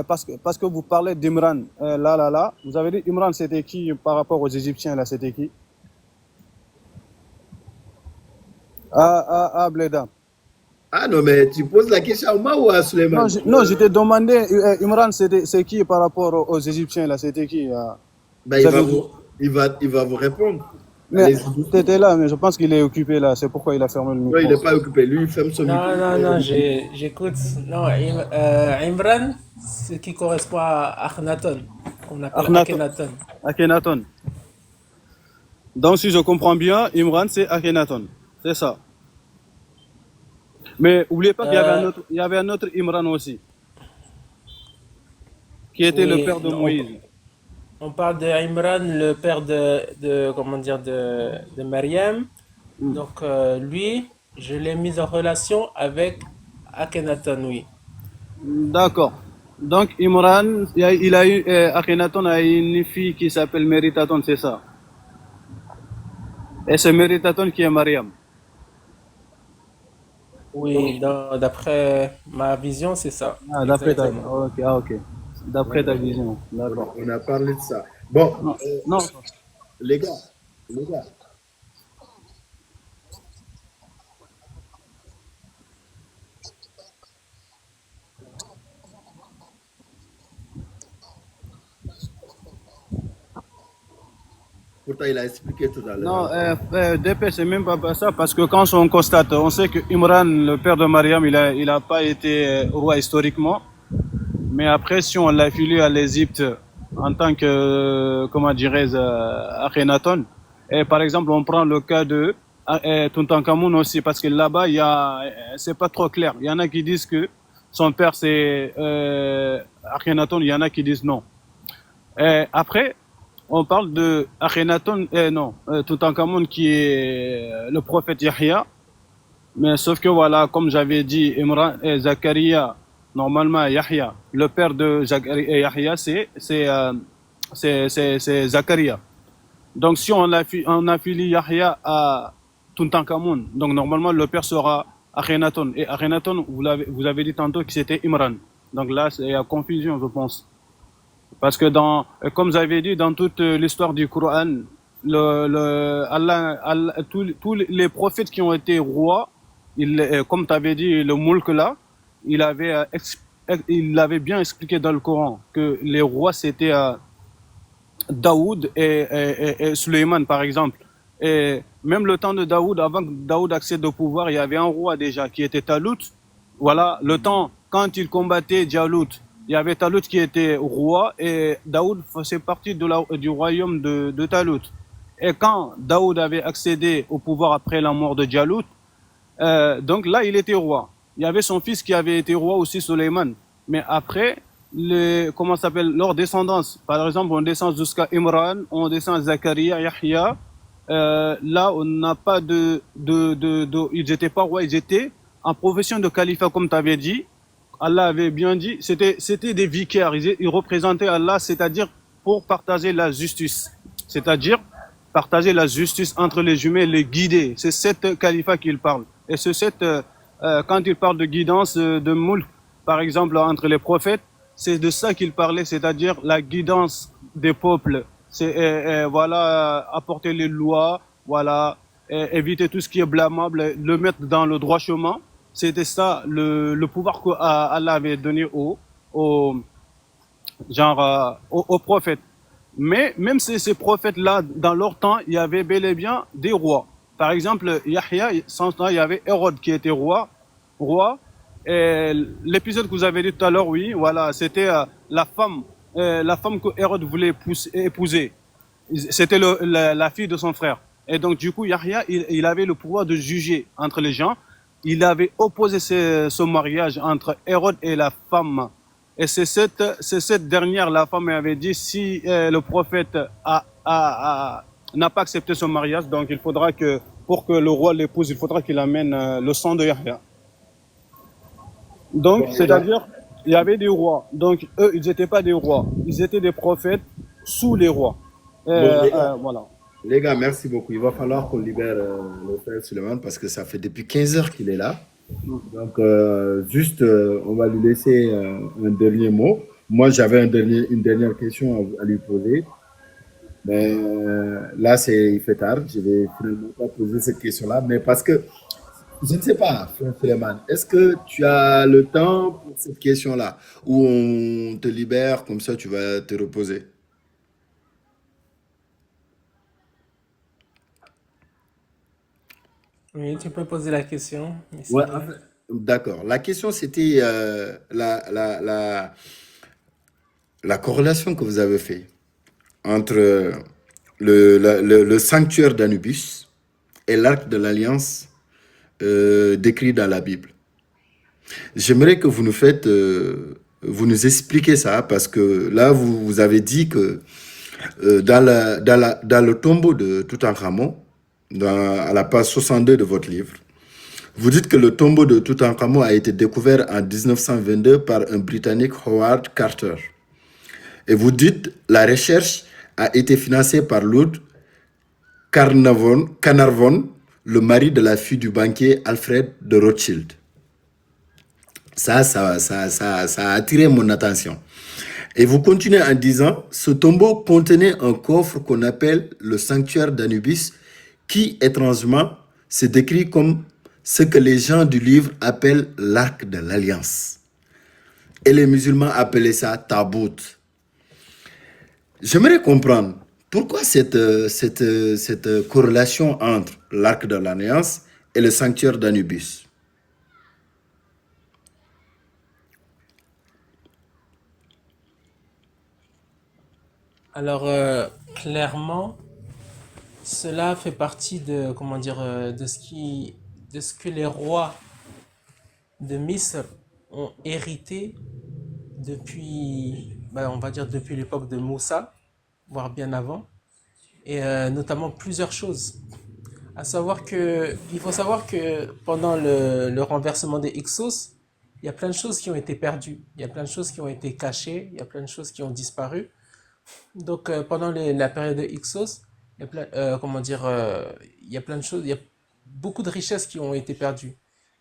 parce que vous parlez d'Imran, là, vous avez dit Imran c'était qui par rapport aux Égyptiens, là, c'était qui? Bleda. Ah non, mais tu poses la question à moi ou à Suleiman? Non, je t'ai demandé, Imran c'est qui par rapport aux Égyptiens, là, c'était qui? Ben, Vous avez dit. il va vous répondre. Mais Allez-y. tu étais là, mais je pense qu'il est occupé là, c'est pourquoi il a fermé le Non, il micro. n'est pas occupé. Lui, il ferme son micro. Non, j'écoute. Non, Imran, ce qui correspond à Akhenaton, qu'on appelle Akhenaton. Akhenaton. Akhenaton. Donc si je comprends bien, Imran c'est Akhenaton, c'est ça. Mais n'oubliez pas qu'il y avait Euh, il y avait un autre Imran aussi, qui était le oui, père de Moïse. on parle de Imran, le père comment dire, de Mariam. Donc, lui, je l'ai mis en relation avec Akhenaton, oui. D'accord. Donc Imran, il a eu, Akhenaton a eu une fille qui s'appelle Méritaton, c'est ça. Et c'est Méritaton qui est Mariam. Oui, d'après ma vision, c'est ça. Ah, d'après ta, Exactement. ok, ok. D'après ta vision, d'accord. On a parlé de ça. Bon, Non, non. les gars, les gars. Pourtant, il a expliqué tout à Non, l'heure. DP, c'est même pas ça, parce que quand on constate, on sait que Imran, le père de Mariam, il a pas été roi historiquement, mais après, si on l'a filé à l'Égypte en tant que, comment dirais-je, Akhenaton, et par exemple, on prend le cas de Toutankhamun aussi, parce que là-bas, c'est pas trop clair. Il y en a qui disent que son père c'est Akhenaton, il y en a qui disent non. Et après, on parle de Akhenaton, non, Toutankhamon qui est le prophète Yahya, mais sauf que voilà, comme j'avais dit, Imran et Zakaria, normalement Yahya, le père de Yahya, c'est Zakaria. Donc si on affilie Yahya à Toutankhamon, donc normalement le père sera Akhenaton. Et Akhenaton, vous avez dit tantôt que c'était Imran. Donc là, il y a confusion, je pense. Parce que comme j'avais dit, dans toute l'histoire du Coran, tous les prophètes qui ont été rois, comme tu avais dit, le Moulk là, il avait bien expliqué dans le Coran que les rois c'était Daoud et Suleiman par exemple. Et même le temps de Daoud, avant que Daoud accède au pouvoir, il y avait un roi déjà qui était Talout. Voilà, le temps, quand il combattait Djalout, il y avait Talout qui était roi et Daoud faisait partie du royaume de Talout. Et quand Daoud avait accédé au pouvoir après la mort de Djalout, donc là, il était roi. Il y avait son fils qui avait été roi aussi, Suleiman. Mais après, comment ça s'appelle, leur descendance, par exemple, on descend jusqu'à Imran, on descend à Zakaria, Yahya. Là, on n'a pas ils n'étaient pas rois, ils étaient en profession de califat, comme tu avais dit. Allah avait bien dit, c'était des vicaires, ils représentaient Allah, c'est-à-dire pour partager la justice. C'est-à-dire, partager la justice entre les humains, les guider. C'est cette califat qu'il parle. Et c'est quand il parle de guidance, de mulk, par exemple, entre les prophètes, c'est de ça qu'il parlait, c'est-à-dire la guidance des peuples. C'est voilà, apporter les lois, voilà, éviter tout ce qui est blâmable, le mettre dans le droit chemin. C'était ça le pouvoir qu'Allah avait donné au aux prophètes. Mais même ces prophètes-là, dans leur temps, il y avait bel et bien des rois. Par exemple, Yahya, sans temps, il y avait Hérode qui était roi. Et l'épisode que vous avez dit tout à l'heure, oui, voilà, c'était la femme que Hérode voulait épouser. C'était la fille de son frère. Et donc, du coup, Yahya, il avait le pouvoir de juger entre les gens. Il avait opposé ce mariage entre Hérode et la femme. Et c'est cette dernière, la femme avait dit, si le prophète n'a pas accepté ce mariage, donc il faudra que, pour que le roi l'épouse, il faudra qu'il amène le sang de Yahya. Donc, Bon, les gars, c'est-à-dire, il y avait des rois. Donc, eux, ils n'étaient pas des rois. Ils étaient des prophètes sous les rois. bon, les gars, Voilà. les gars, merci beaucoup. Il va falloir qu'on libère le frère Suleiman parce que ça fait depuis 15 heures qu'il est là. Donc, juste, on va lui laisser un dernier mot. Moi, j'avais une dernière question à lui poser. Mais là, il fait tard. Je vais finalement pas poser cette question-là. Mais parce que, je ne sais pas, frère Suleiman, est-ce que tu as le temps pour cette question-là ou on te libère, comme ça tu vas te reposer? Oui, tu peux poser la question, Ouais, Messire. d'accord. La question, c'était la corrélation que vous avez fait entre le sanctuaire d'Anubis et l'arc de l'Alliance décrit dans la Bible. J'aimerais que vous nous expliquez ça parce que là, vous avez dit que dans le tombeau de Toutankhamon, à la page 62 de votre livre, vous dites que le tombeau de Toutankhamon a été découvert en 1922 par un Britannique, Howard Carter. Et vous dites la recherche a été financée par Lord Carnarvon, le mari de la fille du banquier Alfred de Rothschild. Ça a attiré mon attention. Et vous continuez en disant, ce tombeau contenait un coffre qu'on appelle le sanctuaire d'Anubis, qui étrangement se décrit comme ce que les gens du livre appellent l'arc de l'Alliance. Et les musulmans appelaient ça tabout. J'aimerais comprendre pourquoi cette corrélation entre l'arc de l'Alliance et le sanctuaire d'Anubis. Alors, clairement, cela fait partie de, comment dire, de ce que les rois de Misr ont hérité depuis, ben, on va dire depuis l'époque de Moussa, voire bien avant, et notamment plusieurs choses. Il faut savoir que pendant le renversement des Hyksos, il y a plein de choses qui ont été perdues, il y a plein de choses qui ont été cachées, il y a plein de choses qui ont disparu. Donc pendant la période de Hyksos, il y a plein, comment dire, il y a plein de choses, il y a beaucoup de richesses qui ont été perdues.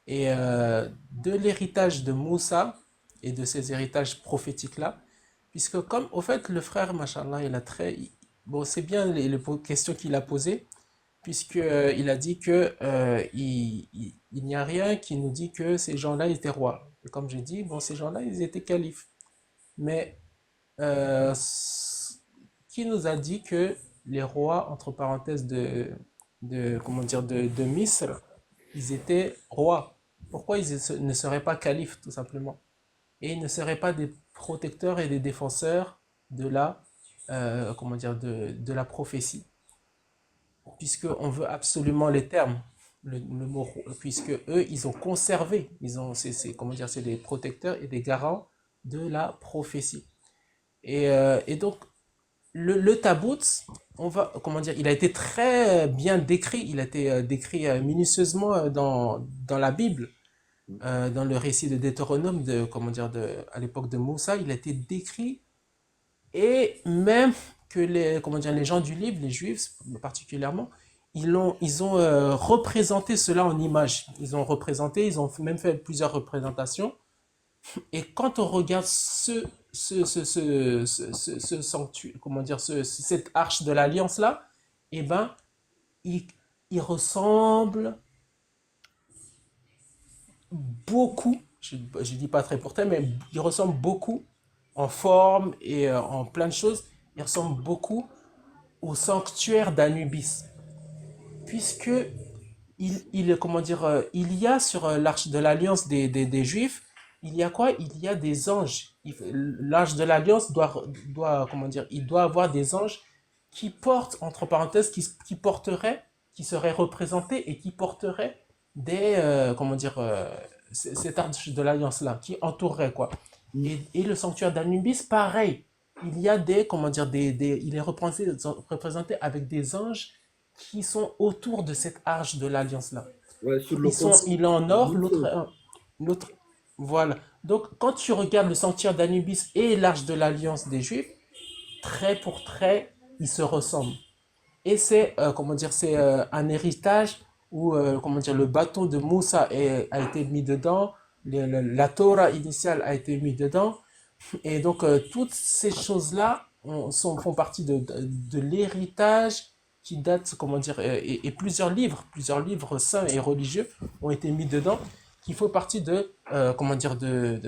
Et de l'héritage de Moussa et de ces héritages prophétiques-là, puisque comme au fait le frère, machallah, bon, c'est bien les questions qu'il a posées, puisque il a dit que il n'y a rien qui nous dit que ces gens-là étaient rois. Et comme j'ai dit, bon, ces gens-là, ils étaient califes. Mais euh, qui nous a dit que les rois, entre parenthèses, comment dire, de Misr, ils étaient rois? Pourquoi ne seraient pas califes, tout simplement? Et ils ne seraient pas des protecteurs et des défenseurs de comment dire, de la prophétie? Puisque on veut absolument les termes, le mot, puisque eux, ils ont conservé, comment dire, c'est des protecteurs et des garants de la prophétie. Et donc, le tabout, comment dire, il a été très bien décrit, il a été décrit minutieusement dans la Bible, dans le récit de Deutéronome, comment dire, à l'époque de Moussa, il a été décrit, et même que comment dire, les gens du livre, les juifs particulièrement, ils ont représenté cela en images. Ils ont représenté, ils ont même fait plusieurs représentations. Et quand on regarde ce sanctuaire, comment dire, cette arche de l'alliance là, eh ben, il, il ressemble beaucoup, je dis pas très porté, mais il ressemble beaucoup en forme et en plein de choses. Il ressemble beaucoup au sanctuaire d'Anubis, puisque comment dire, il y a sur l'arche de l'alliance des Juifs, il y a quoi? Il y a des anges. L'arche de l'alliance comment dire, il doit avoir des anges qui portent, entre parenthèses, qui porteraient, qui seraient représentés et qui porteraient comment dire, cette arche de l'alliance-là, qui entourerait, quoi. Et le sanctuaire d'Anubis, pareil. Il y a comment dire, il est représenté avec des anges qui sont autour de cette arche de l'alliance-là. Ouais, sur le Il est en or, l'autre, voilà. Donc, quand tu regardes le sanctuaire d'Anubis et l'arche de l'alliance des Juifs, trait pour trait, ils se ressemblent. Et c'est, comment dire, c'est un héritage où, comment dire, le bâton de Moussa a été mis dedans, la Torah initiale a été mise dedans, et donc toutes ces choses-là font partie de l'héritage qui date, comment dire, et plusieurs livres saints et religieux ont été mis dedans, qui font partie comment dire, de,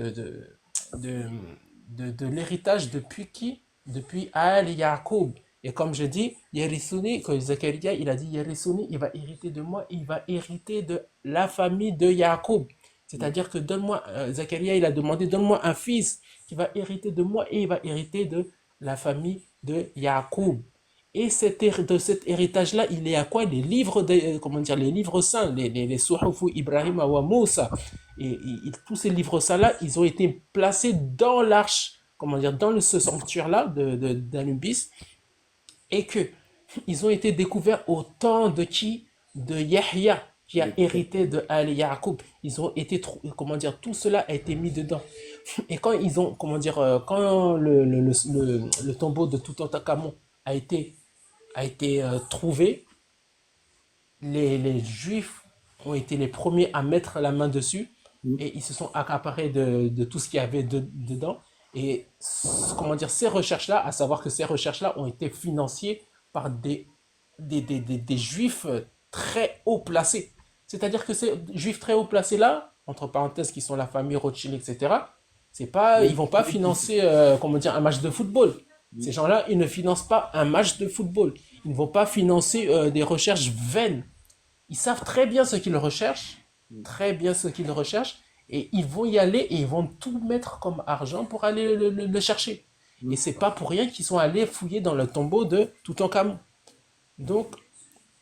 de l'héritage depuis qui? Depuis Al Yaqub. Et comme je dis, Yerisuni, que Zacharia, il a dit Yerisuni, il va hériter de moi, il va hériter de la famille de Yaqub. C'est-à-dire que donne-moi, Zacharia, il a demandé, donne-moi un fils qui va hériter de moi et il va hériter de la famille de Yaqub. Et de cet héritage-là, il est à quoi? Les livres, comment dire, les livres saints, les Suhufu Ibrahim wa Moussa. Tous ces livres saints-là, ils ont été placés dans l'arche, comment dire, dans ce sanctuaire-là d'Anubis, et que ils ont été découverts au temps de qui? De Yahya, qui a hérité de Ali Yaqub. Ils ont été, comment dire, tout cela a été mis dedans. Et quand ils ont, comment dire, quand le tombeau de Toutankhamon a été trouvé, les Juifs ont été les premiers à mettre la main dessus et ils se sont accaparés de tout ce qu'il y avait dedans. Et comment dire, ces recherches-là, à savoir que ces recherches-là ont été financées par des Juifs très haut placés. C'est-à-dire que ces Juifs très haut placés-là, entre parenthèses, qui sont la famille Rothschild, etc., ils vont pas financer, comment dire, un match de football. Ces gens-là, ils ne financent pas un match de football. Ils ne vont pas financer des recherches vaines. Ils savent très bien ce qu'ils recherchent, très bien ce qu'ils recherchent, et ils vont y aller et ils vont tout mettre comme argent pour aller le chercher. Et c'est pas pour rien qu'ils sont allés fouiller dans le tombeau de Toutankhamon. Donc,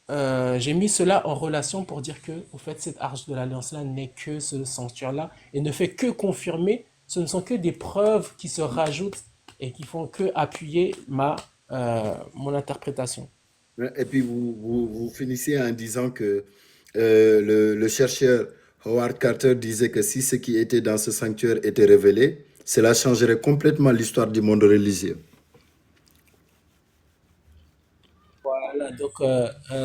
j'ai mis cela en relation pour dire que, au fait, cette arche de l'alliance-là n'est que ce sanctuaire-là et ne fait que confirmer. Ce ne sont que des preuves qui se rajoutent et qui font que appuyer mon interprétation. Et puis vous finissez en disant que le chercheur Howard Carter disait que si ce qui était dans ce sanctuaire était révélé, cela changerait complètement l'histoire du monde religieux. Voilà, donc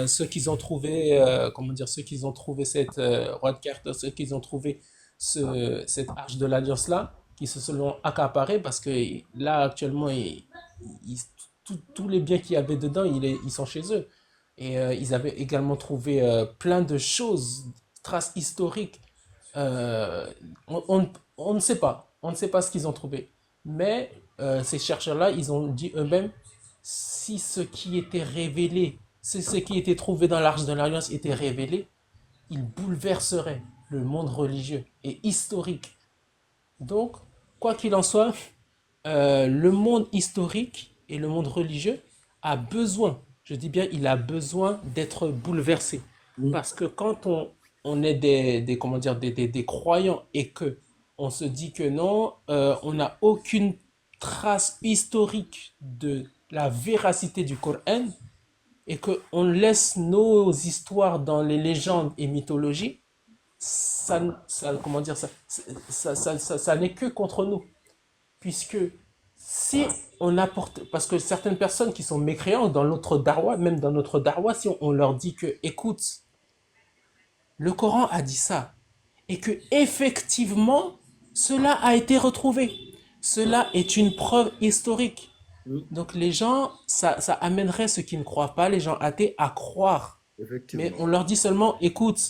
ceux qu'ils ont trouvé, comment dire, ceux qu'ils ont trouvé Howard Carter, ceux qu'ils ont trouvé cette arche de l'alliance là, qui se sont accaparés parce que là actuellement, tous les biens qu'il y avait dedans, ils sont chez eux. Et ils avaient également trouvé plein de choses, traces historiques. Euh, on ne sait pas. On ne sait pas ce qu'ils ont trouvé. Mais ces chercheurs-là, ils ont dit eux-mêmes, si ce qui était révélé, si ce qui était trouvé dans l'Arche de l'Alliance était révélé, il bouleverserait le monde religieux et historique. Donc, quoi qu'il en soit, le monde historique et le monde religieux a besoin, je dis bien, il a besoin d'être bouleversé. Parce que quand on est comment dire, des croyants et que on se dit que non, on n'a aucune trace historique de la véracité du Coran et qu'on laisse nos histoires dans les légendes et mythologies, comment dire, ça n'est que contre nous. Puisque Si on apporte, parce que certaines personnes qui sont mécréantes dans notre darwa, même dans notre darwa, si on leur dit que, écoute, le Coran a dit ça, et que effectivement, cela a été retrouvé. Cela est une preuve historique. Mm, Donc les gens, ça amènerait ceux qui ne croient pas, les gens athées, à croire. Mais effectivement. on leur dit seulement, écoute,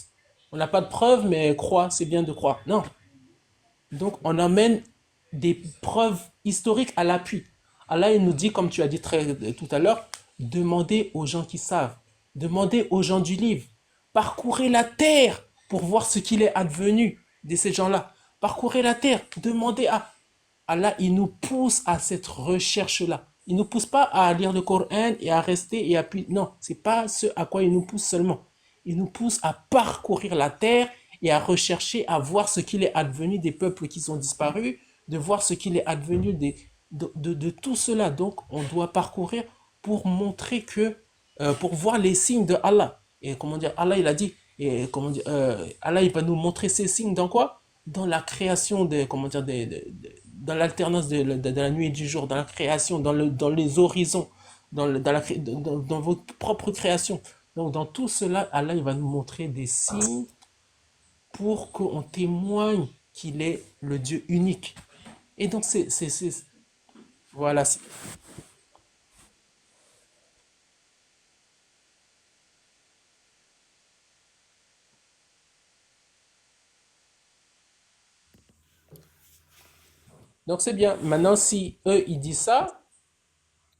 on n'a pas de preuves, mais crois, c'est bien de croire. Non. Donc on amène des preuves historiques à l'appui. Allah il nous dit, comme tu as dit tout à l'heure, demandez aux gens qui savent, demandez aux gens du livre, parcourez la terre pour voir ce qu'il est advenu de ces gens-là. Parcourez la terre, demandez à Allah, il nous pousse à cette recherche-là. Il ne nous pousse pas à lire le Coran et à rester et à puis non, c'est pas ce à quoi il nous pousse seulement. Il nous pousse à parcourir la terre et à rechercher, à voir ce qu'il est advenu des peuples qui sont disparus, de voir ce qu'il est advenu de tout cela. Donc, on doit parcourir pour montrer que, pour voir les signes de Allah. Et comment dire, Allah, il a dit, et comment dire, Allah, il va nous montrer ces signes dans quoi? Dans la création des, comment dire, dans l'alternance de la nuit et du jour, dans la création, dans les horizons, dans votre propre création. Donc, dans tout cela, Allah, il va nous montrer des signes pour qu'on témoigne qu'il est le Dieu unique. Et donc, voilà. Donc, c'est bien. Maintenant, si eux, ils disent ça,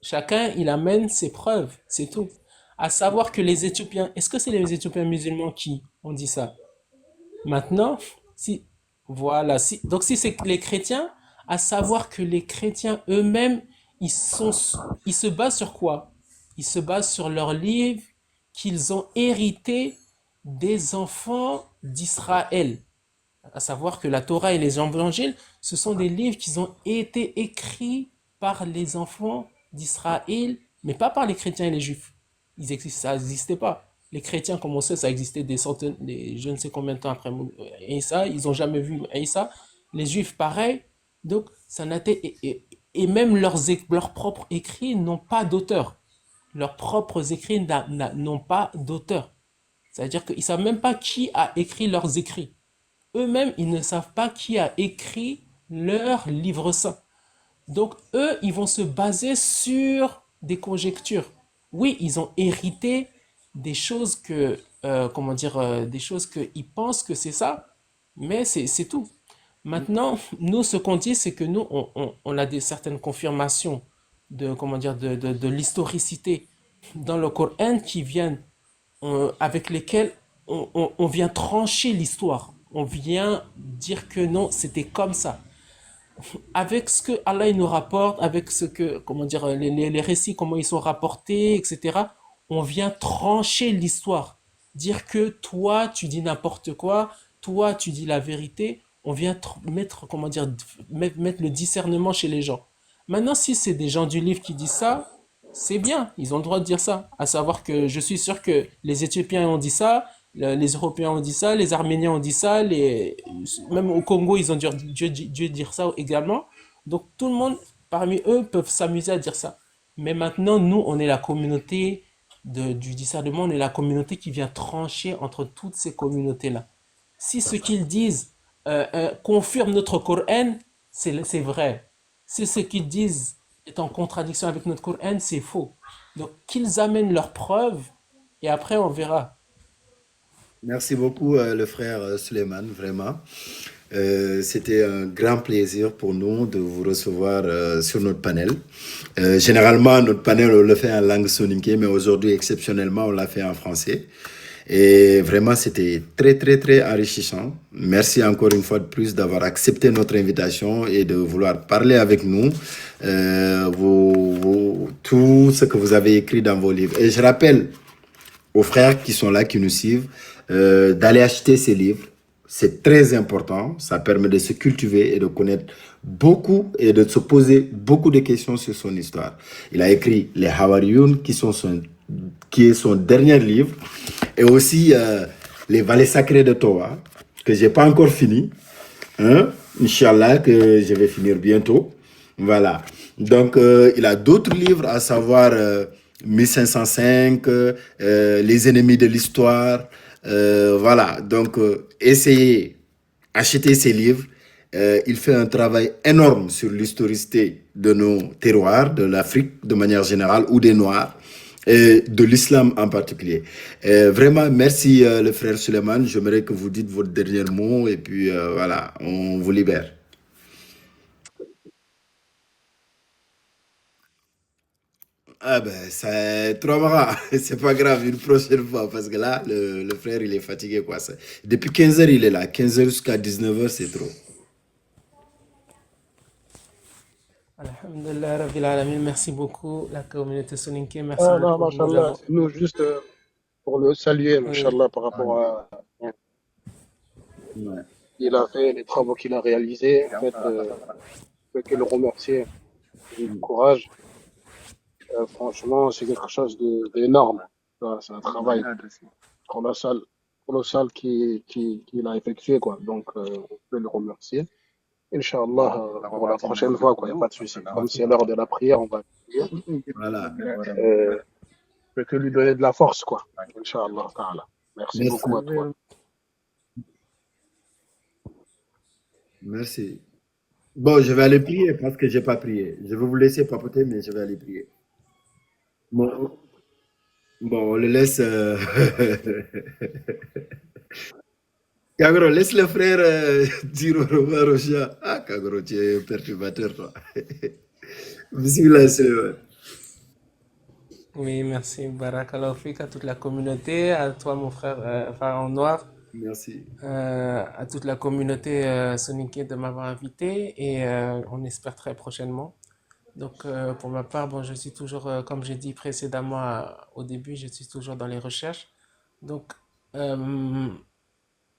chacun, il amène ses preuves. C'est tout. À savoir que les Éthiopiens, est-ce que c'est les Éthiopiens musulmans qui ont dit ça? Maintenant, si, voilà, si, donc si c'est les chrétiens, à savoir que les chrétiens eux-mêmes, ils se basent sur quoi? Ils se basent sur leurs livres qu'ils ont hérités des enfants d'Israël. À savoir que la Torah et les évangiles, ce sont des livres qui ont été écrits par les enfants d'Israël, mais pas par les chrétiens et les juifs. Ça n'existait pas. Les chrétiens, comme on sait, ça existait des centaines, je ne sais combien de temps après Isa, ils n'ont jamais vu Isa. Les juifs, pareil. Donc, ça n'a été, et même leurs propres écrits n'ont pas d'auteur. Leurs propres écrits n'ont pas d'auteur. C'est-à-dire qu'ils ne savent même pas qui a écrit leurs écrits. Eux-mêmes, ils ne savent pas qui a écrit leur livre saint. Donc, eux, ils vont se baser sur des conjectures. Oui, ils ont hérité des choses comment dire, des choses qu'ils pensent que c'est ça, mais c'est tout. Maintenant, nous, ce qu'on dit, c'est que nous, on a certaines confirmations de, comment dire, de l'historicité dans le Coran qui viennent, avec lesquelles on vient trancher l'histoire. On vient dire que non, c'était comme ça avec ce que Allah il nous rapporte, avec ce que, comment dire, les récits, comment ils sont rapportés, etc., on vient trancher l'histoire. Dire que toi, tu dis n'importe quoi, toi, tu dis la vérité, on vient mettre, comment dire, mettre le discernement chez les gens. Maintenant, si c'est des gens du livre qui disent ça, c'est bien, ils ont le droit de dire ça. À savoir que je suis sûr que les Éthiopiens ont dit ça, les Européens ont dit ça, les Arméniens ont dit ça, même au Congo, ils ont dû dire ça également. Donc tout le monde, parmi eux, peuvent s'amuser à dire ça. Mais maintenant, nous, on est la communauté du discernement, on est la communauté qui vient trancher entre toutes ces communautés-là. Si ce qu'ils disent confirme notre Coran, c'est vrai. Si ce qu'ils disent est en contradiction avec notre Coran, c'est faux. Donc qu'ils amènent leurs preuves et après on verra. Merci beaucoup, le frère Suleiman, vraiment. C'était un grand plaisir pour nous de vous recevoir sur notre panel. Généralement, notre panel, on le fait en langue soninké, mais aujourd'hui, exceptionnellement, on l'a fait en français. Et vraiment, c'était très, très, très enrichissant. Merci encore une fois de plus d'avoir accepté notre invitation et de vouloir parler avec nous tout ce que vous avez écrit dans vos livres. Et je rappelle aux frères qui sont là, qui nous suivent, d'aller acheter ces livres. C'est très important. Ça permet de se cultiver et de connaître beaucoup et de se poser beaucoup de questions sur son histoire. Il a écrit Les Hawariyun, qui est son dernier livre, et aussi Les Vallées Sacrées de Toa, que j'ai pas encore fini. Hein? Inch'Allah, que je vais finir bientôt. Voilà. Donc, il a d'autres livres, à savoir 1505, Les ennemis de l'histoire. Voilà, donc essayez, achetez ces livres. Il fait un travail énorme sur l'historicité de nos terroirs, de l'Afrique de manière générale, ou des Noirs, et de l'islam en particulier. Vraiment, merci le frère Suleiman. J'aimerais que vous dites votre dernier mot et puis voilà, on vous libère. Ah ben, c'est trop marrant. C'est pas grave, une prochaine fois, parce que là, le frère, il est fatigué, quoi. Depuis 15 heures, il est là. 15 heures jusqu'à 19 heures, c'est trop. Alhamdulillah, Rabbil Alamin, merci beaucoup, la communauté soninké, merci Ah non, beaucoup. Nous machallah, avons. nous juste pour le saluer, Oui, machallah, par rapport à Ouais. il a fait, les travaux qu'il a réalisés. En fait, je peux que le remercier du courage. Franchement, c'est quelque chose d'énorme. C'est un travail colossal, colossal qu'il a effectué, quoi. Donc, on peut le remercier. Inch'Allah, pour la prochaine fois, quoi, il n'y a pas de souci. Comme c'est l'heure de la prière, on va prier. Voilà. Je peux que lui donner de la force, quoi. Inch'Allah, ta'ala. Merci Merci. beaucoup à toi. Merci. Bon, je vais aller prier parce que j'ai pas prié. Je vais vous laisser papoter, mais je vais aller prier. Bon, bon, on le laisse. Kagro, laisse le frère dire au revoir au chat. Ah, Kagro, tu es un perturbateur, toi. Bismillah, Suleiman. oui, merci. Barakallahu fik à toute la communauté, à toi, mon frère, Pharaon Noir, Merci. à toute la communauté soninké de m'avoir invité et on espère très prochainement. Donc, pour ma part, bon, je suis toujours, comme j'ai dit précédemment au début, je suis toujours dans les recherches. Donc, euh,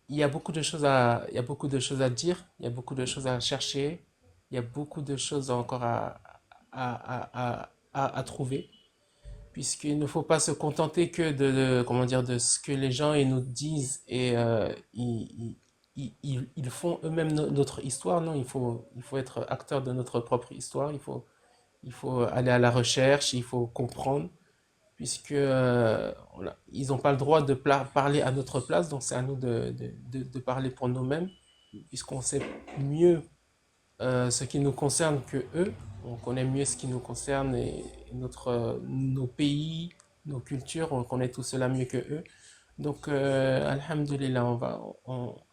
il y a beaucoup de choses il y a beaucoup de choses à dire, il y a beaucoup de choses à chercher, il y a beaucoup de choses encore à trouver, puisqu'il ne faut pas se contenter que comment dire, de ce que les gens ils nous disent et ils font eux-mêmes notre histoire. Non, il faut être acteur de notre propre histoire, il faut aller à la recherche, il faut comprendre, puisque ils n'ont pas le droit de parler à notre place, donc c'est à nous de parler pour nous-mêmes, puisqu'on sait mieux ce qui nous concerne que eux, on connaît mieux ce qui nous concerne et nos pays, nos cultures, on connaît tout cela mieux que eux. Donc, alhamdulillah,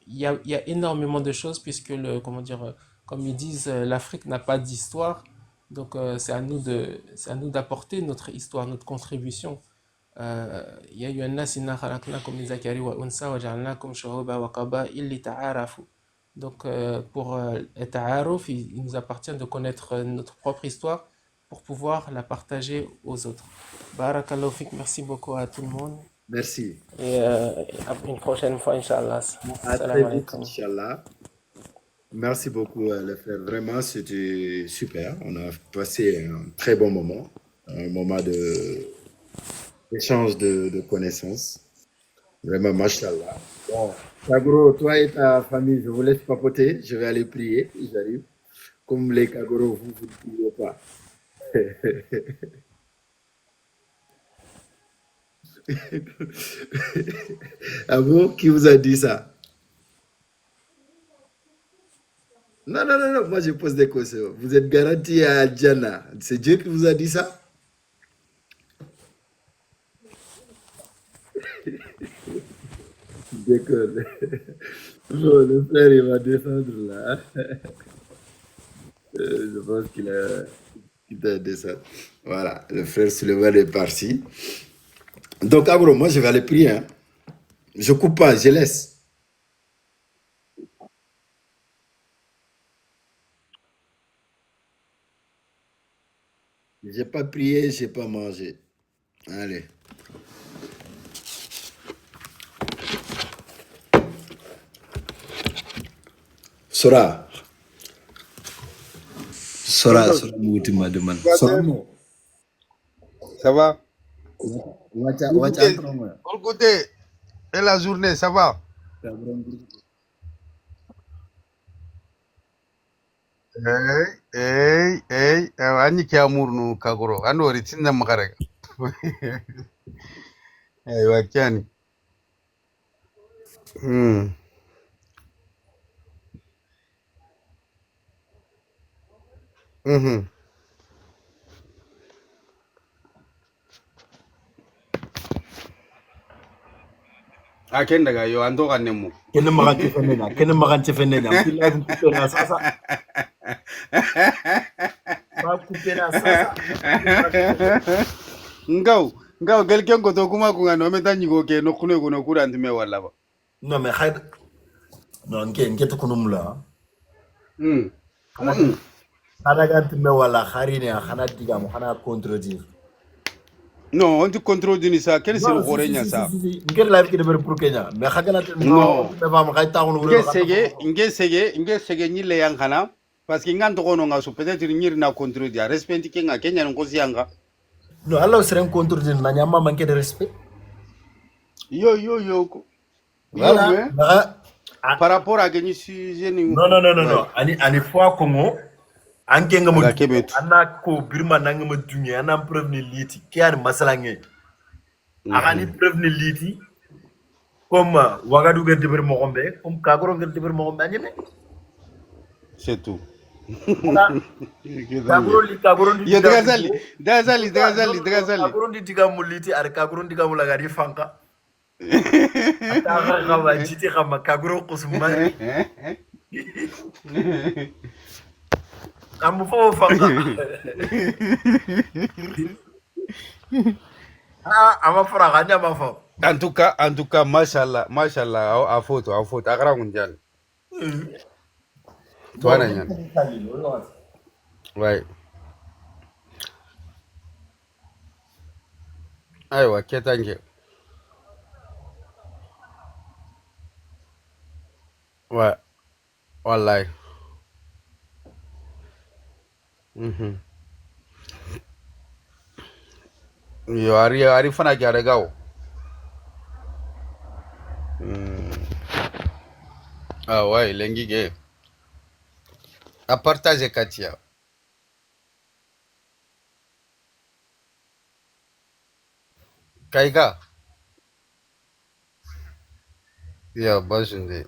il y a énormément de choses puisque comment dire, comme ils disent, l'Afrique n'a pas d'histoire. Donc, c'est à nous d'apporter notre histoire, notre contribution. يا أيها الناس إنا خلقناكم من ذكر وأنثى وجعلناكم شعوبا وقبائل لتعارفوا. Donc, pour Ta'aruf, il nous appartient de connaître notre propre histoire pour pouvoir la partager aux autres. Barakallahu fik, merci beaucoup à tout le monde. Merci. Et à une prochaine fois, Inch'Allah. À Salam très vite, alaikum. Inch'Allah. Merci beaucoup, le frère. Vraiment, c'était super. On a passé un très bon moment, un moment d'échange de connaissances. Vraiment, mashallah. Bon, Kagoro, toi et ta famille, je vous laisse papoter. Je vais aller prier. J'arrive. Comme les Kagoro, vous ne priez pas. Ah bon? Qui vous a dit ça? Non, non, non, non. Moi, je pose des questions. Vous êtes garanti à Diana. C'est Dieu qui vous a dit ça? Déconne. Bon, le frère, il va descendre là. Je pense qu'il a descendu. Voilà, le frère Suleiman est parti. Donc, Agro, moi, je vais aller prier. Hein. Je coupe pas, je laisse. J'ai pas prié, j'ai pas mangé. Allez. Sora. Sora, Sora, Moutima demande. Sora, non. Ça va? Wacha, Bon wacha, entre moi. côté, et la journée, ça va? Ani ki amur nu kagoro. Anu ori tinda makarega. Wakiani. Hmm. Mhm. Akenda ga yo ando kanemu. Kene makan cefenenya, kene makan cefenenya. Mungkin lazim couper na sasa. Ba couper na sasa. Kene makan cefenenya. Ngau quelqu'un ko to kuma kunga no meta nyigo ke no kuno kuno kura ndime wala ba. Non mais khayd. Non nke to kunumla. Hmm. Kana kana ganti me wala kharine khana diga mo khana contredire. Non, on te contrôle d'une ça. Quel c'est le Non, si, si, Coréen si, si, ça? si, si. Nke live ki de pour Kenya. Mais khagala no, on Non. te me va mo khay taxunu wuro Nge sege ni le yang kana. Parce que ngan to kono nga so peut-être ni na contrôle dia. Respect ki nga Kenya ngo sianga. Non, Allah serait contredire na nyama manque de respect. Yo yo yo. Yo Voilà. mais par rapport à gagner sujet ni Non, non, non, non, ouais. non. Ani fois Congo, anke nga mo Aga kebet. ana ko birma na nga mo dunye ana preuve ni liti ke ani masalange akani preuve ni liti comme wagadu ga deber mo gombe comme kagoro ga deber mo gombe anyeme C'est tout. voilà kagoro li Yo diga dagazali. kagoro li diga mo liti ar kagoro diga mo lagari fanka ata ga jiti khama kagoro kusuma kamu fo fanka ama fara ganya ma fo En tout cas, mashallah, a photo, agra mundial. Toi, bon Nanyan. Ouais. Aywa, ketange. Ouais, wallahi. Yo, ari fana jare gawo. Ah ouais, lengi ge. A partage katia. Kaiga. Ya, basunde.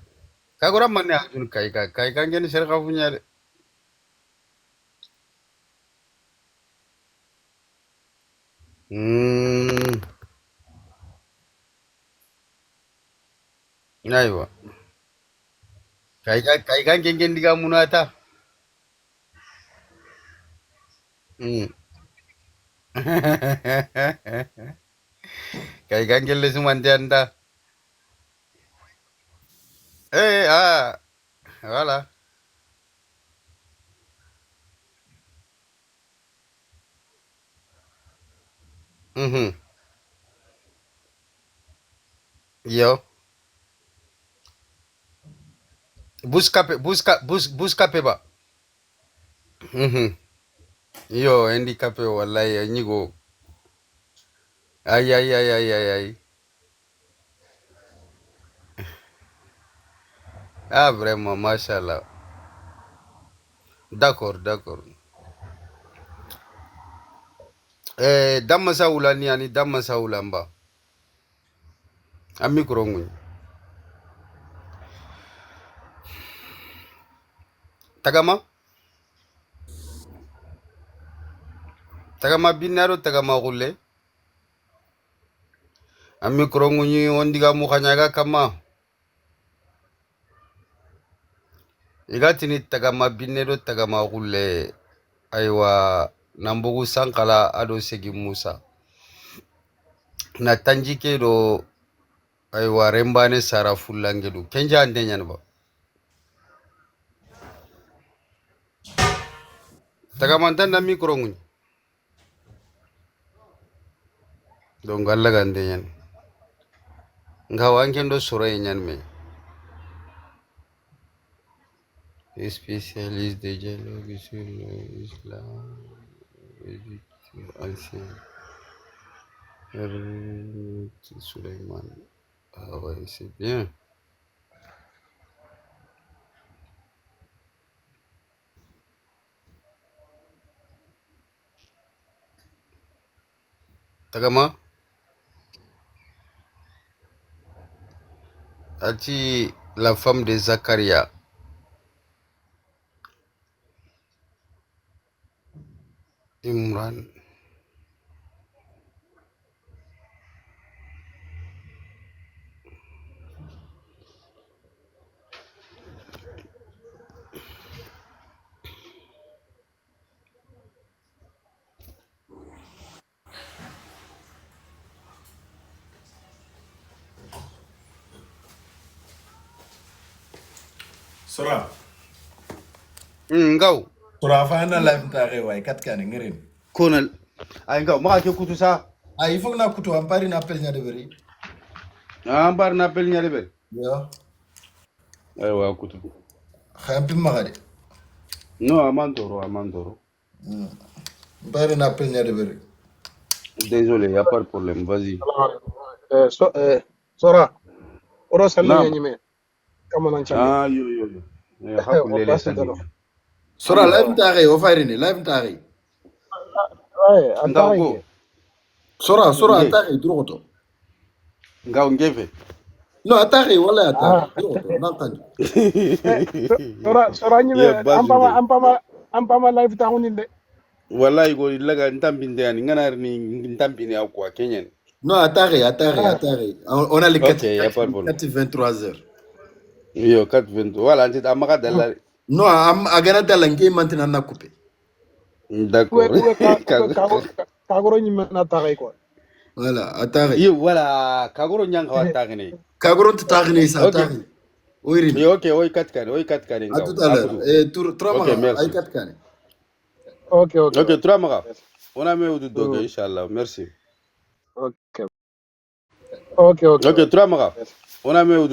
Kagora manne ajun kaiga. Kaiga ngene serka punya. Aywa. Kaiga ngene diga munata. Kaiga ngene sumandanda. Voilà. Yo. Buscape ba. Yo, handicapé wallahi nyigo. Ay. Ah, vraiment, machallah. D'accord. Damma saula ni ani damma saula mba. Ami kurongu. Tagama binaro tagama gule. Ami kurongu ni ondiga mukanyaga kama. Igatini tagama binero tagama gule. Aywa nambugu sankala ado segi musa. Na tanjike do aywa rembane sara fulangedu. Kenja andenyan ba. Tagamantan na mikro donc alla gande yan ngawanken do sura yan me spécialiste de dialogue sur l'islam ancien Suleiman. Ah ouais, c'est bien. Tagama. Ati la femme de Zacharia. Imran. Sora. Ngao. Sora fana live ntare wa kat kan ngirin. Konal. Ay ngao maka ke kutu sa. Ah, il faut que na kutu ampari na appel nya de beri. Ambar na pel nyale bel. Yo. Ay wa kutu. Khampi magade. No amandoro. Ampari na appel nya de beri. Désolé, y a pas de problème, vas-y. Sora, oro salle Naam. nyime. Kama nan challe. Ah yo. Hakule le sani. Sora live ntare o farini live ntare. Ay, Ngao antara go. ke. Sora Nge. atare drogoto. Ngao ngefe. No atare wala atare Ah. drogoto nankanju. Sora nyime Ya basunde. ampama live ta huninde. Wallahi go ilaga ntambinde yani ngana ni ntambine au kwa Kenyan. No atare. On a les Ok, y a pas de problème. 4h23. Yo 420. Voilà, nti amaka dalla. No agana dalange maintenant na coupé. D'accord. Kagoro nyime na taray quoi. Voilà, atare. Yo voilà, kagoro nyanga watagene. Kagoro tagni sa Ok. atare. Oirini. Yo ok, oy katkane À ngao. tout à l'heure. Et trois Ok, mois merci. ay kat kan. Ok. Ok, trois maka. On a mis au doge, Inch'Allah. Merci. Ok. Ok, trois maka. On a mis au